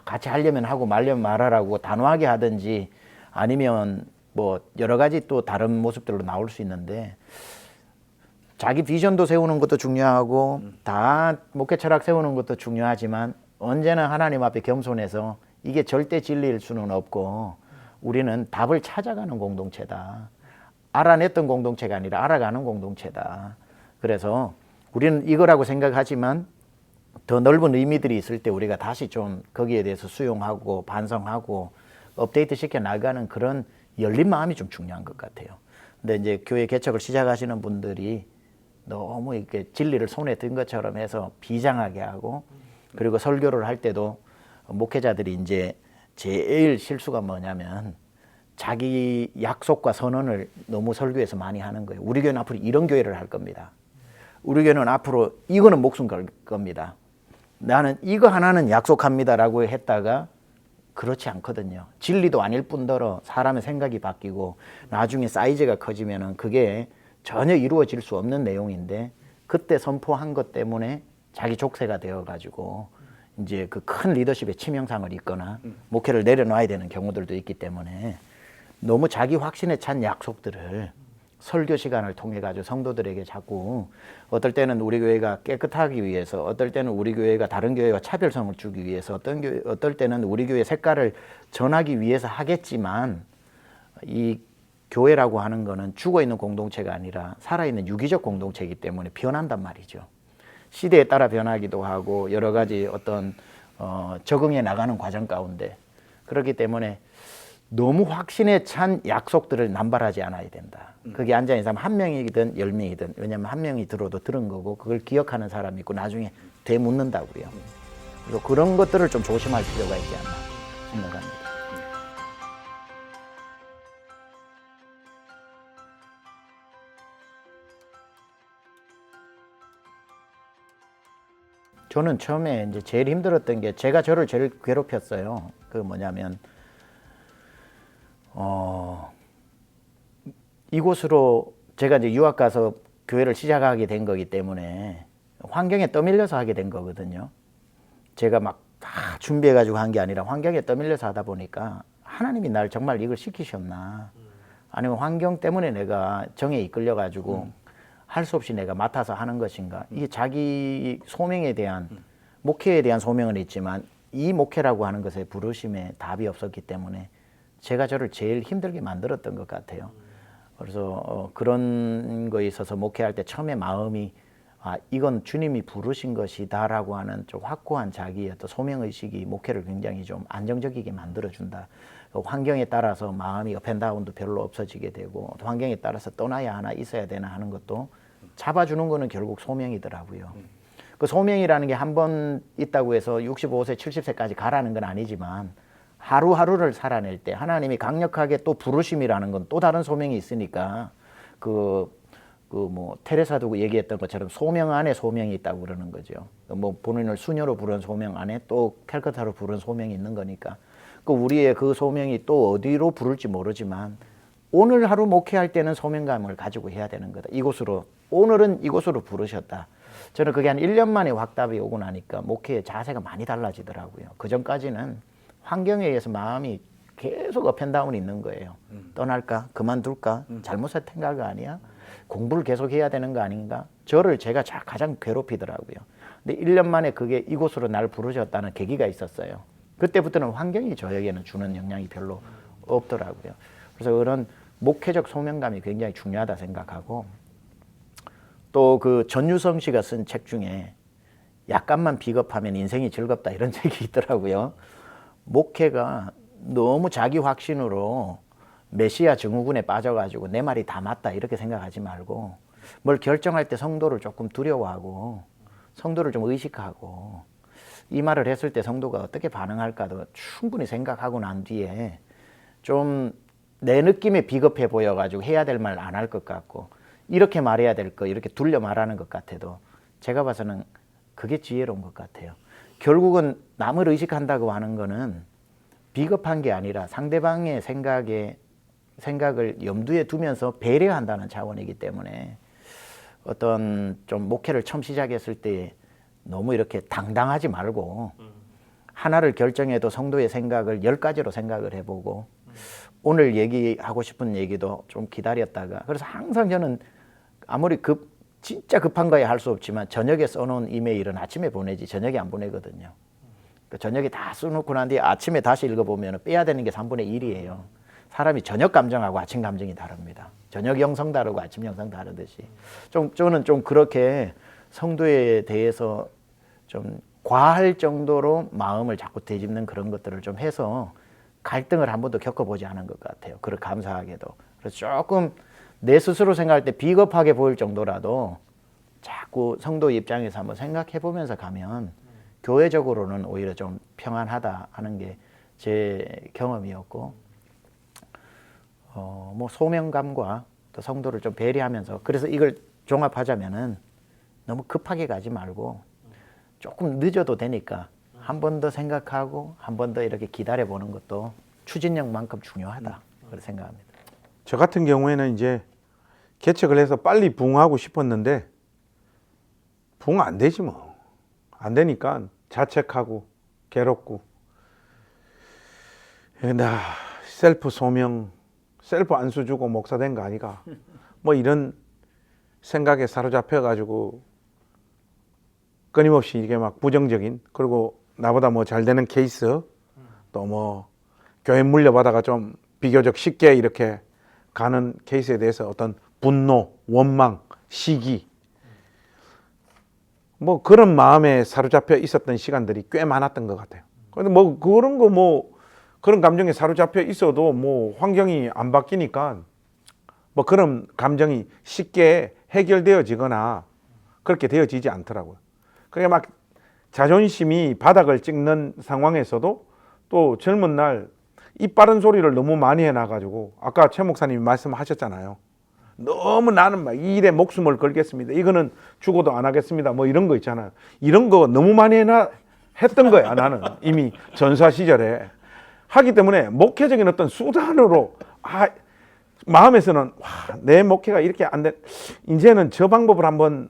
같이 하려면 하고 말려면 말하라고 단호하게 하든지, 아니면 뭐 여러 가지 또 다른 모습들로 나올 수 있는데, 자기 비전도 세우는 것도 중요하고 다 목회 철학 세우는 것도 중요하지만 언제나 하나님 앞에 겸손해서 이게 절대 진리일 수는 없고, 우리는 답을 찾아가는 공동체다. 알아냈던 공동체가 아니라 알아가는 공동체다. 그래서 우리는 이거라고 생각하지만 더 넓은 의미들이 있을 때 우리가 다시 좀 거기에 대해서 수용하고 반성하고 업데이트 시켜 나가는 그런 열린 마음이 좀 중요한 것 같아요. 근데 이제 교회 개척을 시작하시는 분들이 너무 이렇게 진리를 손에 든 것처럼 해서 비장하게 하고, 그리고 설교를 할 때도 목회자들이 이제 제일 실수가 뭐냐면 자기 약속과 선언을 너무 설교에서 많이 하는 거예요. 우리 교회는 앞으로 이런 교회를 할 겁니다. 우리 교회는 앞으로 이거는 목숨 걸 겁니다. 나는 이거 하나는 약속합니다라고 했다가 그렇지 않거든요. 진리도 아닐 뿐더러 사람의 생각이 바뀌고 나중에 사이즈가 커지면은 그게 전혀 이루어질 수 없는 내용인데, 그때 선포한 것 때문에 자기 족쇄가 되어가지고 이제 그 큰 리더십의 치명상을 입거나 목회를 내려놔야 되는 경우들도 있기 때문에, 너무 자기 확신에 찬 약속들을 설교 시간을 통해 가지고 성도들에게 자꾸, 어떨 때는 우리 교회가 깨끗하기 위해서, 어떨 때는 우리 교회가 다른 교회와 차별성을 주기 위해서, 어떨 때는 우리 교회 색깔을 전하기 위해서 하겠지만, 이 교회라고 하는 거는 죽어있는 공동체가 아니라 살아있는 유기적 공동체이기 때문에 변한단 말이죠. 시대에 따라 변하기도 하고 여러 가지 어떤 적응해 나가는 과정 가운데, 그렇기 때문에 너무 확신에 찬 약속들을 남발하지 않아야 된다. 그게 앉아있는 사람 한 명이든 10명이든, 왜냐하면 한 명이 들어도 들은 거고 그걸 기억하는 사람이 있고 나중에 되묻는다고요. 그래서 그런 것들을 좀 조심할 필요가 있지 않나 생각합니다. 저는 처음에 이제 제일 힘들었던 게, 제가 저를 제일 괴롭혔어요. 그 뭐냐면 이곳으로 제가 이제 유학 가서 교회를 시작하게 된 거기 때문에 환경에 떠밀려서 하게 된 거거든요. 제가 막 다 준비해가지고 한 게 아니라 환경에 떠밀려서 하다 보니까 하나님이 날 정말 이걸 시키셨나, 아니면 환경 때문에 내가 정에 이끌려가지고 할 수 없이 내가 맡아서 하는 것인가. 이게 자기 소명에 대한, 목회에 대한 소명은 있지만 이 목회라고 하는 것에 부르심에 답이 없었기 때문에 제가 저를 제일 힘들게 만들었던 것 같아요. 그래서 그런 거에 있어서 목회할 때 처음에 마음이, 이건 주님이 부르신 것이다라고 하는 좀 확고한 자기의 어떤 소명의식이 목회를 굉장히 좀 안정적이게 만들어준다. 환경에 따라서 마음이 업앤다운도 별로 없어지게 되고, 환경에 따라서 떠나야 하나 있어야 되나 하는 것도 잡아주는 거는 결국 소명이더라고요. 그 소명이라는 게 한 번 있다고 해서 65세, 70세까지 가라는 건 아니지만, 하루하루를 살아낼 때 하나님이 강력하게 또 부르심이라는 건 또 다른 소명이 있으니까, 뭐 테레사도 얘기했던 것처럼 소명 안에 소명이 있다고 그러는 거죠. 뭐 본인을 수녀로 부른 소명 안에 또 캘커타로 부른 소명이 있는 거니까, 그 우리의 그 소명이 또 어디로 부를지 모르지만 오늘 하루 목회할 때는 소명감을 가지고 해야 되는 거다. 이곳으로, 오늘은 이곳으로 부르셨다. 저는 그게 한 1년 만에 확답이 오고 나니까 목회의 자세가 많이 달라지더라고요. 그 전까지는 환경에 의해서 마음이 계속 업앤다운이 있는 거예요. 떠날까? 그만둘까? 잘못 선택한 거 아니야? 공부를 계속 해야 되는 거 아닌가? 저를 제가 가장 괴롭히더라고요. 근데 1년 만에 그게 이곳으로 날 부르셨다는 계기가 있었어요. 그때부터는 환경이 저에게는 주는 영향이 별로 없더라고요. 그래서 그런 목회적 소명감이 굉장히 중요하다 생각하고, 또 그 전유성 씨가 쓴 책 중에 약간만 비겁하면 인생이 즐겁다 이런 책이 있더라고요. 목회가 너무 자기 확신으로 메시아 증후군에 빠져가지고 내 말이 다 맞다 이렇게 생각하지 말고, 뭘 결정할 때 성도를 조금 두려워하고 성도를 좀 의식하고, 이 말을 했을 때 성도가 어떻게 반응할까도 충분히 생각하고 난 뒤에, 좀 내 느낌에 비겁해 보여가지고 해야 될 말 안 할 것 같고, 이렇게 말해야 될 거 이렇게 둘려 말하는 것 같아도 제가 봐서는 그게 지혜로운 것 같아요. 결국은 남을 의식한다고 하는 거는 비겁한 게 아니라 상대방의 생각을 염두에 두면서 배려한다는 차원이기 때문에, 어떤 좀 목회를 처음 시작했을 때 너무 이렇게 당당하지 말고 하나를 결정해도 성도의 생각을 10가지로 생각을 해보고, 오늘 얘기하고 싶은 얘기도 좀 기다렸다가, 그래서 항상 저는 아무리 진짜 급한 거야 할 수 없지만 저녁에 써놓은 이메일은 아침에 보내지 저녁에 안 보내거든요. 그러니까 저녁에 다 써놓고 난 뒤에 아침에 다시 읽어보면 빼야 되는 게 3분의 1이에요. 사람이 저녁 감정하고 아침 감정이 다릅니다. 저녁 영성 다르고 아침 영성 다르듯이, 저는 좀 그렇게 성도에 대해서 좀 과할 정도로 마음을 자꾸 되짚는 그런 것들을 좀 해서 갈등을 한 번도 겪어보지 않은 것 같아요. 그걸 감사하게도. 그래서 조금 내 스스로 생각할 때 비겁하게 보일 정도라도 자꾸 성도 입장에서 한번 생각해 보면서 가면 교회적으로는 오히려 좀 평안하다 하는 게 제 경험이었고, 뭐 소명감과 또 성도를 좀 배려하면서, 그래서 이걸 종합하자면은 너무 급하게 가지 말고 조금 늦어도 되니까 한 번 더 생각하고 한 번 더 이렇게 기다려 보는 것도 추진력만큼 중요하다 그렇게 생각합니다. 저 같은 경우에는 이제 개척을 해서 빨리 부흥하고 싶었는데 부흥 안 되지 뭐. 안 되니까 자책하고 괴롭고, 나 셀프 소명, 셀프 안수 주고 목사 된 거 아니가, 뭐 이런 생각에 사로잡혀 가지고 끊임없이 이게 막 부정적인, 그리고 나보다 뭐 잘 되는 케이스, 또 뭐 교회 물려받아가 좀 비교적 쉽게 이렇게 가는 케이스에 대해서 어떤 분노, 원망, 시기, 뭐 그런 마음에 사로잡혀 있었던 시간들이 꽤 많았던 것 같아요. 그런데 뭐 그런 거 뭐 그런 감정에 사로잡혀 있어도 뭐 환경이 안 바뀌니까 뭐 그런 감정이 쉽게 해결되어지거나 그렇게 되어지지 않더라고요. 그게 막 자존심이 바닥을 찍는 상황에서도 또 젊은 날 입 바른 소리를 너무 많이 해놔가지고, 아까 최 목사님이 말씀하셨잖아요. 너무 나는 막 이 일에 목숨을 걸겠습니다. 이거는 죽어도 안 하겠습니다. 뭐 이런 거 있잖아요. 이런 거 너무 많이 했던 거야. 나는 이미 전사 시절에 하기 때문에 목회적인 어떤 수단으로 마음에서는 내 목회가 이렇게 안 돼. 이제는 저 방법을 한번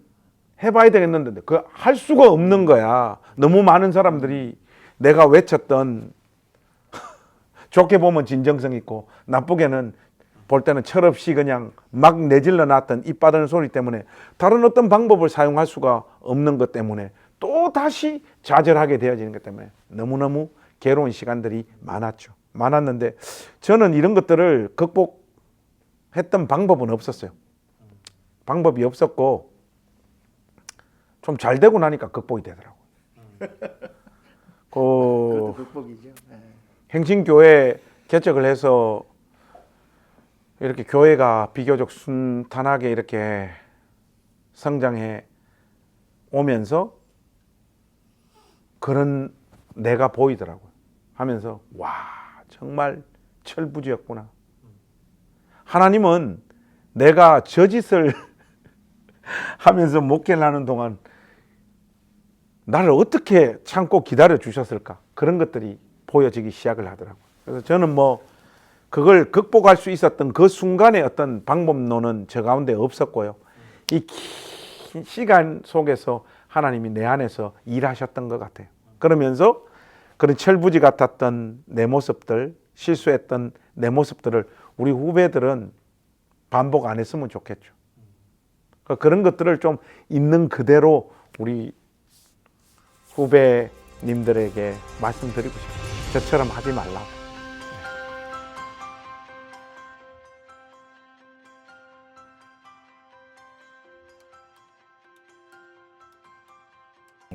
해봐야 되겠는데 그 할 수가 없는 거야. 너무 많은 사람들이 내가 외쳤던 좋게 보면 진정성 있고 나쁘게는 볼 때는 철없이 그냥 막 내질러 놨던 입 바른 소리 때문에 다른 어떤 방법을 사용할 수가 없는 것 때문에 또 다시 좌절하게 되어지는 것 때문에 너무너무 괴로운 시간들이 많았는데 저는 이런 것들을 극복했던 방법은 없었어요. 방법이 없었고 좀 잘 되고 나니까 극복이 되더라고요. 그것도 극복이죠. 행신교회 개척을 해서 이렇게 교회가 비교적 순탄하게 이렇게 성장해 오면서 그런 내가 보이더라고요. 하면서 와, 정말 철부지였구나. 하나님은 내가 저 짓을 하면서 목회를 하는 동안 나를 어떻게 참고 기다려 주셨을까? 그런 것들이 보여지기 시작을 하더라고요. 그래서 저는 뭐 그걸 극복할 수 있었던 그 순간의 어떤 방법론은 저 가운데 없었고요. 이 긴 시간 속에서 하나님이 내 안에서 일하셨던 것 같아요. 그러면서 그런 철부지 같았던 내 모습들, 실수했던 내 모습들을 우리 후배들은 반복 안 했으면 좋겠죠. 그런 것들을 좀 있는 그대로 우리 후배님들에게 말씀드리고 싶어요. 저처럼 하지 말라고.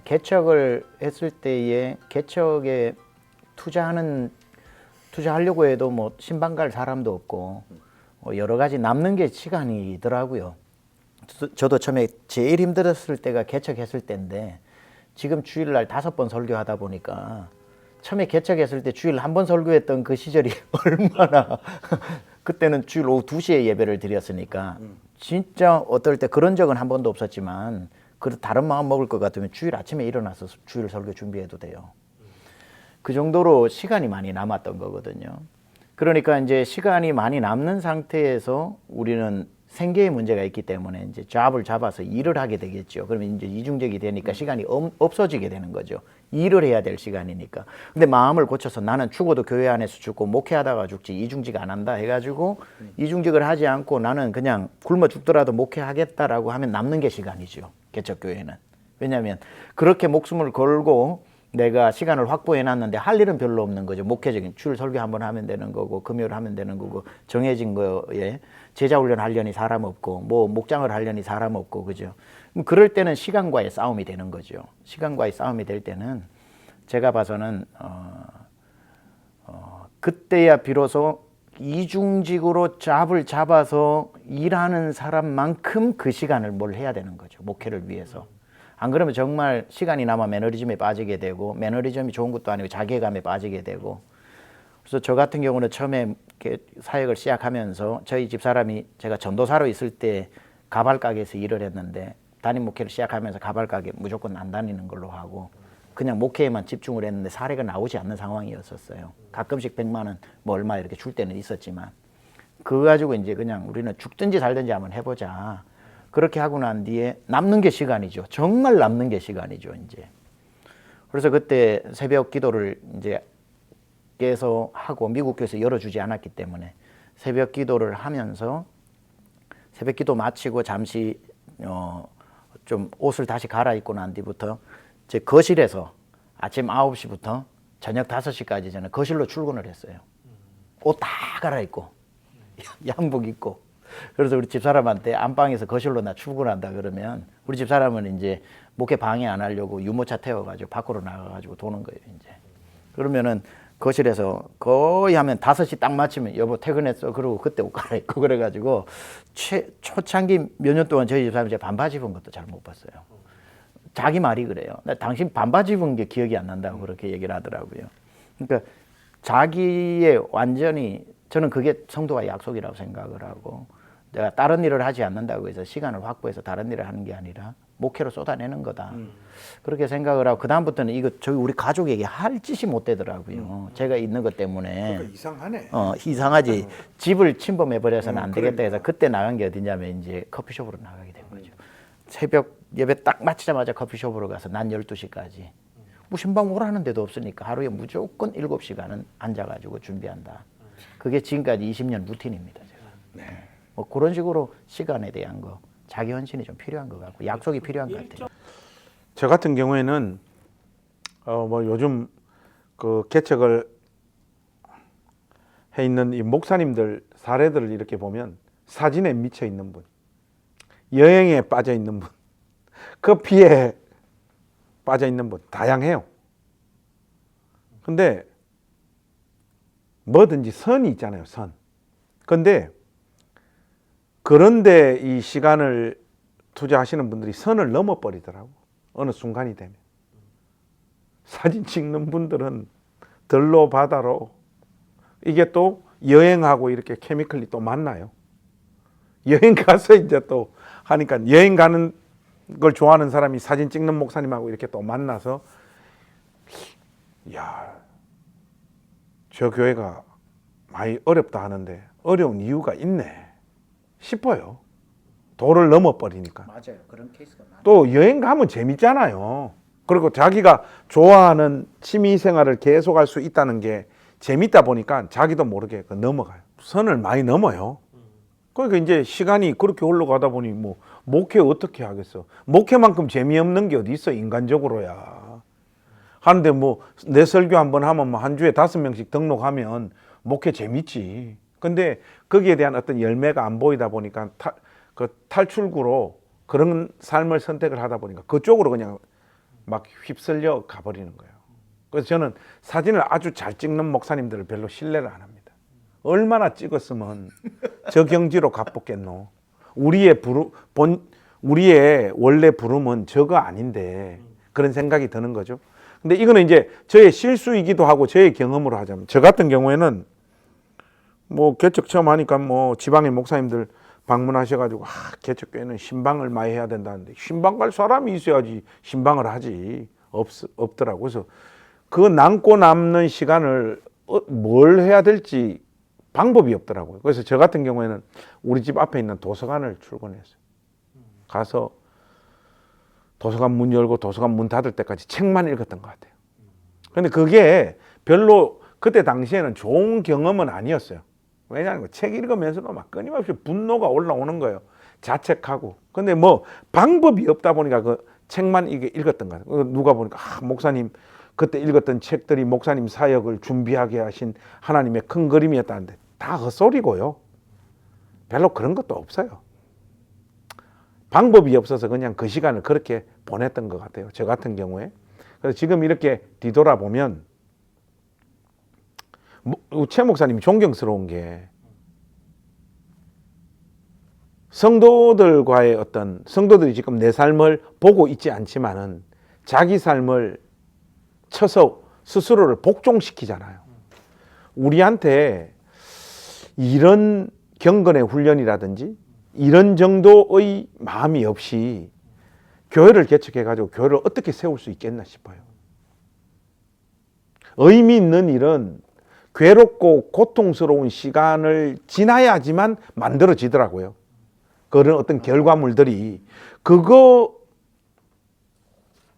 개척을 했을 때에 개척에 투자하려고 해도 뭐 신방 갈 사람도 없고 여러 가지 남는 게 시간이더라고요. 저도 처음에 제일 힘들었을 때가 개척했을 때인데 지금 주일날 5번 설교하다 보니까 처음에 개척했을 때 주일 한 번 설교했던 그 시절이 얼마나 그때는 주일 오후 2시에 예배를 드렸으니까 진짜 어떨 때 그런 적은 한 번도 없었지만 그래도 다른 마음 먹을 것 같으면 주일 아침에 일어나서 주일 설교 준비해도 돼요. 그 정도로 시간이 많이 남았던 거거든요. 그러니까 이제 시간이 많이 남는 상태에서 우리는 생계의 문제가 있기 때문에 이제 잡을 잡아서 일을 하게 되겠죠. 그러면 이제 이중적이 되니까 시간이 없어지게 되는 거죠. 일을 해야 될 시간이니까. 근데 마음을 고쳐서 나는 죽어도 교회 안에서 죽고 목회하다가 죽지 이중직 안 한다 해가지고 이중직을 하지 않고 나는 그냥 굶어 죽더라도 목회하겠다라고 하면 남는 게 시간이죠. 개척교회는. 왜냐하면 그렇게 목숨을 걸고 내가 시간을 확보해 놨는데 할 일은 별로 없는 거죠. 목회적인 줄 설교 한번 하면 되는 거고 금요일 하면 되는 거고 정해진 거에 제자 훈련 하려니 사람 없고 뭐 목장을 하려니 사람 없고 그죠. 그럴 때는 시간과의 싸움이 되는 거죠. 시간과의 싸움이 될 때는 제가 봐서는 그때야 비로소 이중직으로 잡을 잡아서 일하는 사람만큼 그 시간을 뭘 해야 되는 거죠. 목회를 위해서. 안 그러면 정말 시간이 남아 매너리즘에 빠지게 되고 매너리즘이 좋은 것도 아니고 자괴감에 빠지게 되고 그래서 저 같은 경우는 처음에 사역을 시작하면서 저희 집사람이 제가 전도사로 있을 때 가발 가게에서 일을 했는데 담임 목회를 시작하면서 가발 가게 무조건 안 다니는 걸로 하고 그냥 목회에만 집중을 했는데 사례가 나오지 않는 상황이었었어요. 가끔씩 100만 원 뭐 얼마 이렇게 줄 때는 있었지만 그거 가지고 이제 그냥 우리는 죽든지 살든지 한번 해보자. 그렇게 하고 난 뒤에 남는 게 시간이죠. 정말 남는 게 시간이죠, 이제. 그래서 그때 새벽 기도를 이제 깨서 하고 미국 교회에서 열어주지 않았기 때문에 새벽 기도를 하면서 새벽 기도 마치고 잠시 좀 옷을 다시 갈아입고 난 뒤부터 제 거실에서 아침 9시부터 저녁 5시까지 저는 거실로 출근을 했어요. 옷 다 갈아입고 양복 입고 그래서 우리 집사람한테 안방에서 거실로 나 출근한다 그러면 우리 집사람은 이제 목회 방해 안 하려고 유모차 태워가지고 밖으로 나가가지고 도는 거예요. 이제 그러면은 거실에서 거의 하면 5시 딱 맞추면 여보 퇴근했어 그러고 그때 옷 갈아입고 그래가지고 초창기 몇 년 동안 저희 집사람이 제 반바지 입은 것도 잘 못 봤어요. 자기 말이 그래요. 나 당신 반바지 입은 게 기억이 안 난다고 그렇게 얘기를 하더라고요. 그러니까 자기의 완전히 저는 그게 성도와 약속이라고 생각을 하고 내가 다른 일을 하지 않는다고 해서 시간을 확보해서 다른 일을 하는 게 아니라 목회로 쏟아내는 거다. 그렇게 생각을 하고 그다음부터는 이거 저희 우리 가족에게 할 짓이 못 되더라고요. 제가 있는 것 때문에. 그러니까 이상하네. 이상하지. 집을 침범해버려서는 안 되겠다 해서 그때 나간 게 어디냐면 이제 커피숍으로 나가게 된 거죠. 새벽 예배 딱 마치자마자 커피숍으로 가서 낮 12시까지. 뭐 신방 오라는 데도 없으니까 하루에 무조건 7시간은 앉아가지고 준비한다. 그게 지금까지 20년 루틴입니다. 제가. 네. 뭐 그런 식으로 시간에 대한 거, 자기 헌신이 좀 필요한 것 같고 약속이 필요한 것 같아요. 저 같은 경우에는 뭐 요즘 그 개척을 해 있는 이 목사님들 사례들을 이렇게 보면 사진에 미쳐 있는 분, 여행에 빠져 있는 분, 커피에 빠져 있는 분 다양해요. 근데 뭐든지 선이 있잖아요, 선. 근데 그런데 이 시간을 투자하시는 분들이 선을 넘어버리더라고. 어느 순간이 되면. 사진 찍는 분들은 들로 바다로 이게 또 여행하고 이렇게 케미컬이 또 만나요. 여행 가서 이제 또 하니까 여행 가는 걸 좋아하는 사람이 사진 찍는 목사님하고 이렇게 또 만나서 야, 저 교회가 많이 어렵다 하는데 어려운 이유가 있네 싶어요. 도를 넘어버리니까. 맞아요. 그런 케이스가 많아요. 또 여행 가면 재밌잖아요. 그리고 자기가 좋아하는 취미 생활을 계속할 수 있다는 게 재밌다 보니까 자기도 모르게 넘어가요. 선을 많이 넘어요. 그러니까 이제 시간이 그렇게 흘러가다 보니 뭐 목회 어떻게 하겠어. 목회만큼 재미없는 게 어디 있어, 인간적으로야. 하는데 뭐 내 설교 한번 하면 뭐 한 주에 5명씩 등록하면 목회 재밌지. 근데 거기에 대한 어떤 열매가 안 보이다 보니까 그 탈출구로 그런 삶을 선택을 하다 보니까 그쪽으로 그냥 막 휩쓸려 가버리는 거예요. 그래서 저는 사진을 아주 잘 찍는 목사님들을 별로 신뢰를 안 합니다. 얼마나 찍었으면 저 경지로 갑붙겠노. 우리의 원래 부름은 저거 아닌데 그런 생각이 드는 거죠. 근데 이거는 이제 저의 실수이기도 하고 저의 경험으로 하자면 저 같은 경우에는 뭐 개척 처음 하니까 뭐 지방의 목사님들 방문하셔가지고 개척교회는 신방을 많이 해야 된다는데 신방 갈 사람이 있어야지 신방을 하지 없더라고. 그래서 그 남고 남는 시간을 뭘 해야 될지 방법이 없더라고요. 그래서 저 같은 경우에는 우리 집 앞에 있는 도서관을 출근했어요. 가서 도서관 문 열고 도서관 문 닫을 때까지 책만 읽었던 것 같아요. 근데 그게 별로 그때 당시에는 좋은 경험은 아니었어요. 왜냐하면 책 읽으면서도 막 끊임없이 분노가 올라오는 거예요. 자책하고. 근데 뭐 방법이 없다 보니까 그 책만 읽었던 거예요. 누가 보니까 목사님 그때 읽었던 책들이 목사님 사역을 준비하게 하신 하나님의 큰 그림이었다는데 다 헛소리고요. 별로 그런 것도 없어요. 방법이 없어서 그냥 그 시간을 그렇게 보냈던 것 같아요. 저 같은 경우에. 그래서 지금 이렇게 뒤돌아보면 최 목사님이 존경스러운 게 성도들과의 어떤 성도들이 지금 내 삶을 보고 있지 않지만은 자기 삶을 쳐서 스스로를 복종시키잖아요. 우리한테 이런 경건의 훈련이라든지 이런 정도의 마음이 없이 교회를 개척해가지고 교회를 어떻게 세울 수 있겠나 싶어요. 의미 있는 일은 괴롭고 고통스러운 시간을 지나야지만 만들어지더라고요. 그런 어떤 결과물들이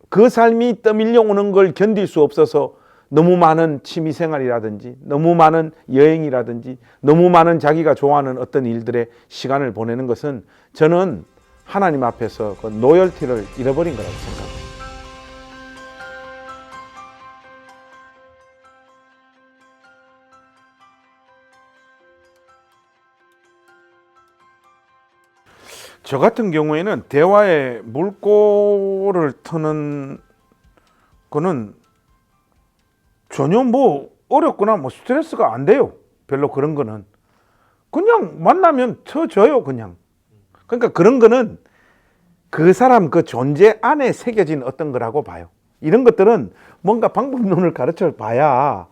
그 삶이 떠밀려 오는 걸 견딜 수 없어서 너무 많은 취미생활이라든지 너무 많은 여행이라든지 너무 많은 자기가 좋아하는 어떤 일들의 시간을 보내는 것은 저는 하나님 앞에서 그 로열티를 잃어버린 거라고 생각합니다. 저 같은 경우에는 대화에 물꼬를 트는 거는 전혀 뭐 어렵거나 뭐 스트레스가 안 돼요. 별로 그런 거는. 그냥 만나면 터져요, 그냥. 그러니까 그런 거는 그 사람 그 존재 안에 새겨진 어떤 거라고 봐요. 이런 것들은 뭔가 방법론을 가르쳐 봐야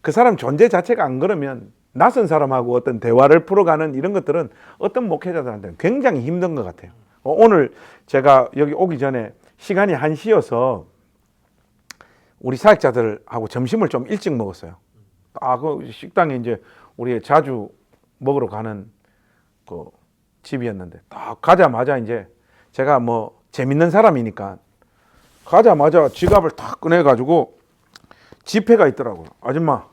그 사람 존재 자체가 안 그러면 낯선 사람하고 어떤 대화를 풀어가는 이런 것들은 어떤 목회자들한테는 굉장히 힘든 것 같아요. 오늘 제가 여기 오기 전에 시간이 1시여서 우리 사역자들하고 점심을 좀 일찍 먹었어요. 그 식당에 이제 우리 자주 먹으러 가는 그 집이었는데 딱 가자마자 이제 제가 뭐 재밌는 사람이니까 가자마자 지갑을 탁 꺼내가지고 지폐가 있더라고요. 아줌마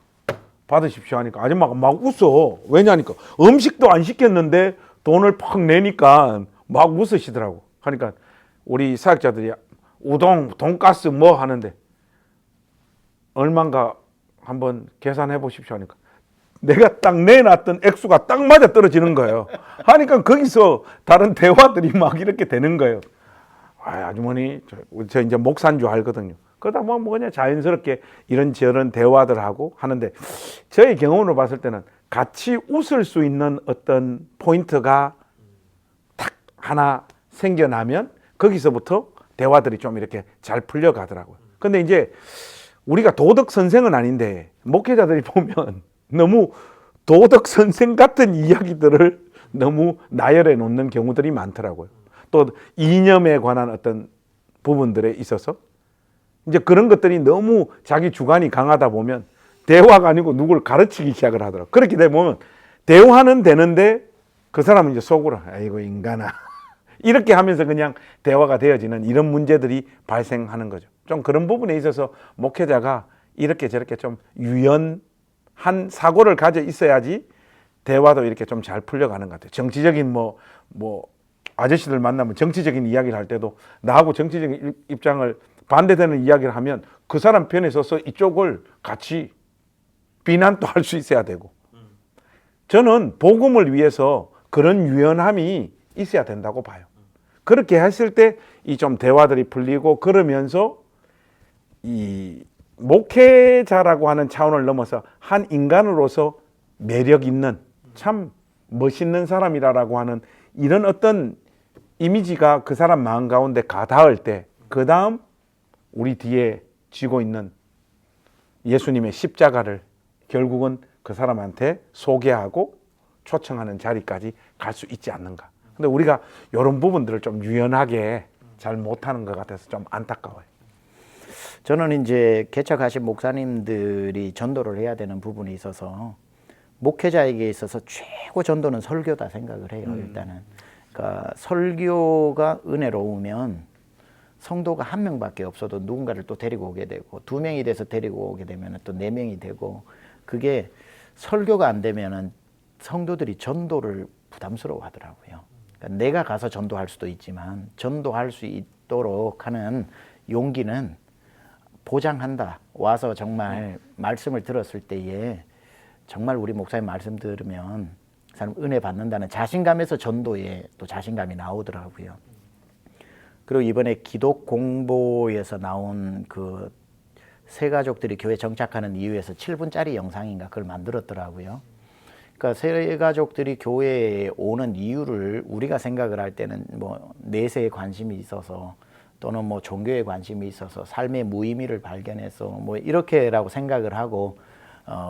받으십시오 하니까 아줌마가 막 웃어. 왜냐니까 음식도 안 시켰는데 돈을 팍 내니까 막 웃으시더라고. 하니까 우리 사역자들이 우동, 돈가스 뭐 하는데 얼마인가 한번 계산해 보십시오 하니까 내가 딱 내놨던 액수가 딱 맞아 떨어지는 거예요. 하니까 거기서 다른 대화들이 막 이렇게 되는 거예요. 아주머니, 저 이제 목사인 줄 알거든요. 그러다 뭐 그냥 자연스럽게 이런저런 대화들 하고 하는데 저의 경험으로 봤을 때는 같이 웃을 수 있는 어떤 포인트가 딱 하나 생겨나면 거기서부터 대화들이 좀 이렇게 잘 풀려가더라고요. 근데 이제 우리가 도덕 선생은 아닌데 목회자들이 보면 너무 도덕 선생 같은 이야기들을 너무 나열해 놓는 경우들이 많더라고요. 또 이념에 관한 어떤 부분들에 있어서 이제 그런 것들이 너무 자기 주관이 강하다 보면 대화가 아니고 누굴 가르치기 시작을 하더라고요. 그렇게 되면 대화는 되는데 그 사람은 이제 속으로 아이고 인간아 이렇게 하면서 그냥 대화가 되어지는 이런 문제들이 발생하는 거죠. 좀 그런 부분에 있어서 목회자가 이렇게 저렇게 좀 유연한 사고를 가져 있어야지 대화도 이렇게 좀 잘 풀려가는 것 같아요. 정치적인 뭐 아저씨들 만나면 정치적인 이야기를 할 때도 나하고 정치적인 입장을 반대되는 이야기를 하면 그 사람 편에 서서 이쪽을 같이 비난도 할 수 있어야 되고 저는 복음을 위해서 그런 유연함이 있어야 된다고 봐요. 그렇게 했을 때 이 좀 대화들이 풀리고 그러면서 이 목회자라고 하는 차원을 넘어서 한 인간으로서 매력 있는 참 멋있는 사람이라고 하는 이런 어떤 이미지가 그 사람 마음 가운데 가닿을 때 그 다음 우리 뒤에 쥐고 있는 예수님의 십자가를 결국은 그 사람한테 소개하고 초청하는 자리까지 갈 수 있지 않는가. 근데 우리가 이런 부분들을 좀 유연하게 잘 못하는 것 같아서 좀 안타까워요. 저는 이제 개척하신 목사님들이 전도를 해야 되는 부분이 있어서 목회자에게 있어서 최고 전도는 설교다 생각을 해요. 일단은 그러니까 설교가 은혜로우면 성도가 한 명밖에 없어도 누군가를 또 데리고 오게 되고 2명이 돼서 데리고 오게 되면 또 4명이 되고 그게 설교가 안 되면은 성도들이 전도를 부담스러워 하더라고요. 그러니까 내가 가서 전도할 수도 있지만 전도할 수 있도록 하는 용기는 보장한다. 와서 정말 말씀을 들었을 때에 정말 우리 목사님 말씀 들으면 사람 은혜 받는다는 자신감에서 전도에 또 자신감이 나오더라고요. 그리고 이번에 기독 공보에서 나온 그 새 가족들이 교회 정착하는 이유에서 7분짜리 영상인가 그걸 만들었더라고요. 그러니까 새 가족들이 교회에 오는 이유를 우리가 생각을 할 때는 뭐 내세에 관심이 있어서 또는 뭐 종교에 관심이 있어서 삶의 무의미를 발견해서 뭐 이렇게라고 생각을 하고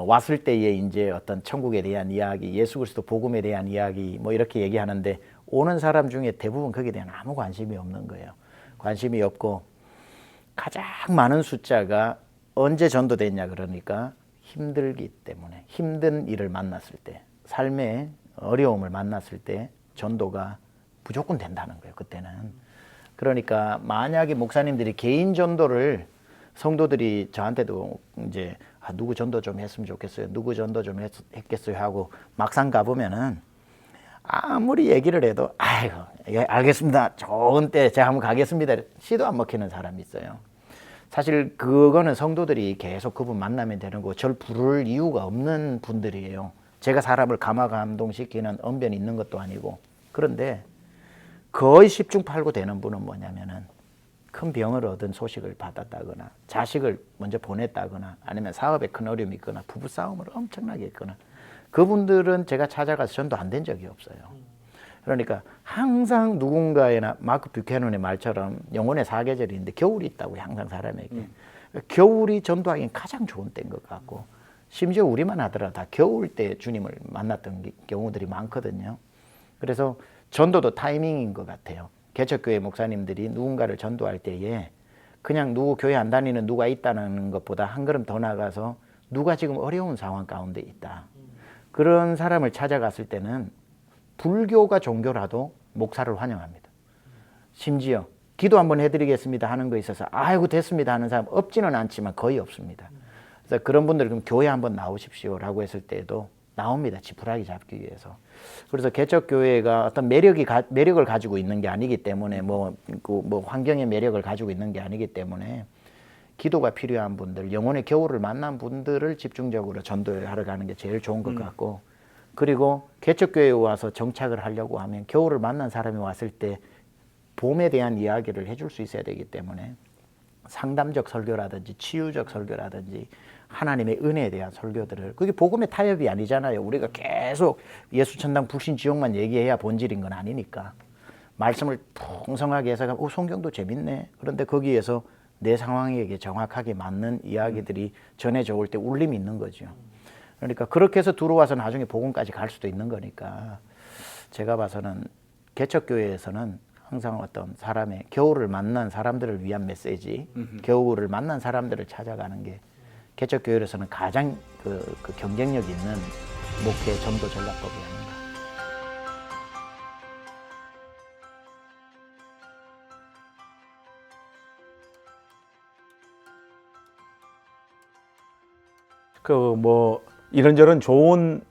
왔을 때에 이제 어떤 천국에 대한 이야기, 예수 그리스도 복음에 대한 이야기 뭐 이렇게 얘기하는데 오는 사람 중에 대부분 거기에 대한 아무 관심이 없는 거예요. 관심이 없고 가장 많은 숫자가 언제 전도됐냐 그러니까 힘들기 때문에 힘든 일을 만났을 때 삶의 어려움을 만났을 때 전도가 무조건 된다는 거예요. 그때는. 그러니까 만약에 목사님들이 개인 전도를 성도들이 저한테도 이제 누구 전도 좀 했으면 좋겠어요. 누구 전도 좀 했겠어요 하고 막상 가보면은 아무리 얘기를 해도 아이고 예, 알겠습니다. 좋은 때 제가 한번 가겠습니다. 시도 안 먹히는 사람이 있어요. 사실 그거는 성도들이 계속 그분 만나면 되는 거고 절 부를 이유가 없는 분들이에요. 제가 사람을 감화감동시키는 언변이 있는 것도 아니고. 그런데 거의 10중 8구 되는 분은 뭐냐면은 큰 병을 얻은 소식을 받았다거나 자식을 먼저 보냈다거나 아니면 사업에 큰 어려움이 있거나 부부싸움을 엄청나게 했거나 그분들은 제가 찾아가서 전도 안 된 적이 없어요. 그러니까 항상 누군가에나 마크 뷰캐넌의 말처럼 영혼의 사계절이 있는데 겨울이 있다고 항상 사람에게. 겨울이 전도하기엔 가장 좋은 때인 것 같고 심지어 우리만 하더라도 다 겨울 때 주님을 만났던 경우들이 많거든요. 그래서 전도도 타이밍인 것 같아요. 개척교회 목사님들이 누군가를 전도할 때에 그냥 누구 교회 안 다니는 누가 있다는 것보다 한 걸음 더 나가서 누가 지금 어려운 상황 가운데 있다. 그런 사람을 찾아갔을 때는 불교가 종교라도 목사를 환영합니다. 심지어 기도 한번 해드리겠습니다 하는 거 있어서 아이고 됐습니다 하는 사람 없지는 않지만 거의 없습니다. 그래서 그런 분들 그럼 교회 한번 나오십시오라고 했을 때도 나옵니다. 지푸라기 잡기 위해서. 그래서 개척교회가 어떤 매력을 가지고 있는 게 아니기 때문에 뭐 환경의 매력을 가지고 있는 게 아니기 때문에 기도가 필요한 분들, 영혼의 겨울을 만난 분들을 집중적으로 전도하러 가는 게 제일 좋은 것 같고 그리고 개척교회에 와서 정착을 하려고 하면 겨울을 만난 사람이 왔을 때 봄에 대한 이야기를 해줄 수 있어야 되기 때문에 상담적 설교라든지 치유적 설교라든지 하나님의 은혜에 대한 설교들을 그게 복음의 타협이 아니잖아요. 우리가 계속 예수 천당 불신 지옥만 얘기해야 본질인 건 아니니까 말씀을 풍성하게 해서 성경도 재밌네. 그런데 거기에서 내 상황에게 정확하게 맞는 이야기들이 전해져 올 때 울림이 있는 거죠. 그러니까 그렇게 해서 들어와서 나중에 복음까지 갈 수도 있는 거니까 제가 봐서는 개척교회에서는 항상 어떤 사람의 겨울을 만난 사람들을 위한 메시지, 겨울을 만난 사람들을 찾아가는 게 개척교회로서는 가장 그 경쟁력 있는 목회 전도 전략법이 아닌가. 그 뭐 이런저런 좋은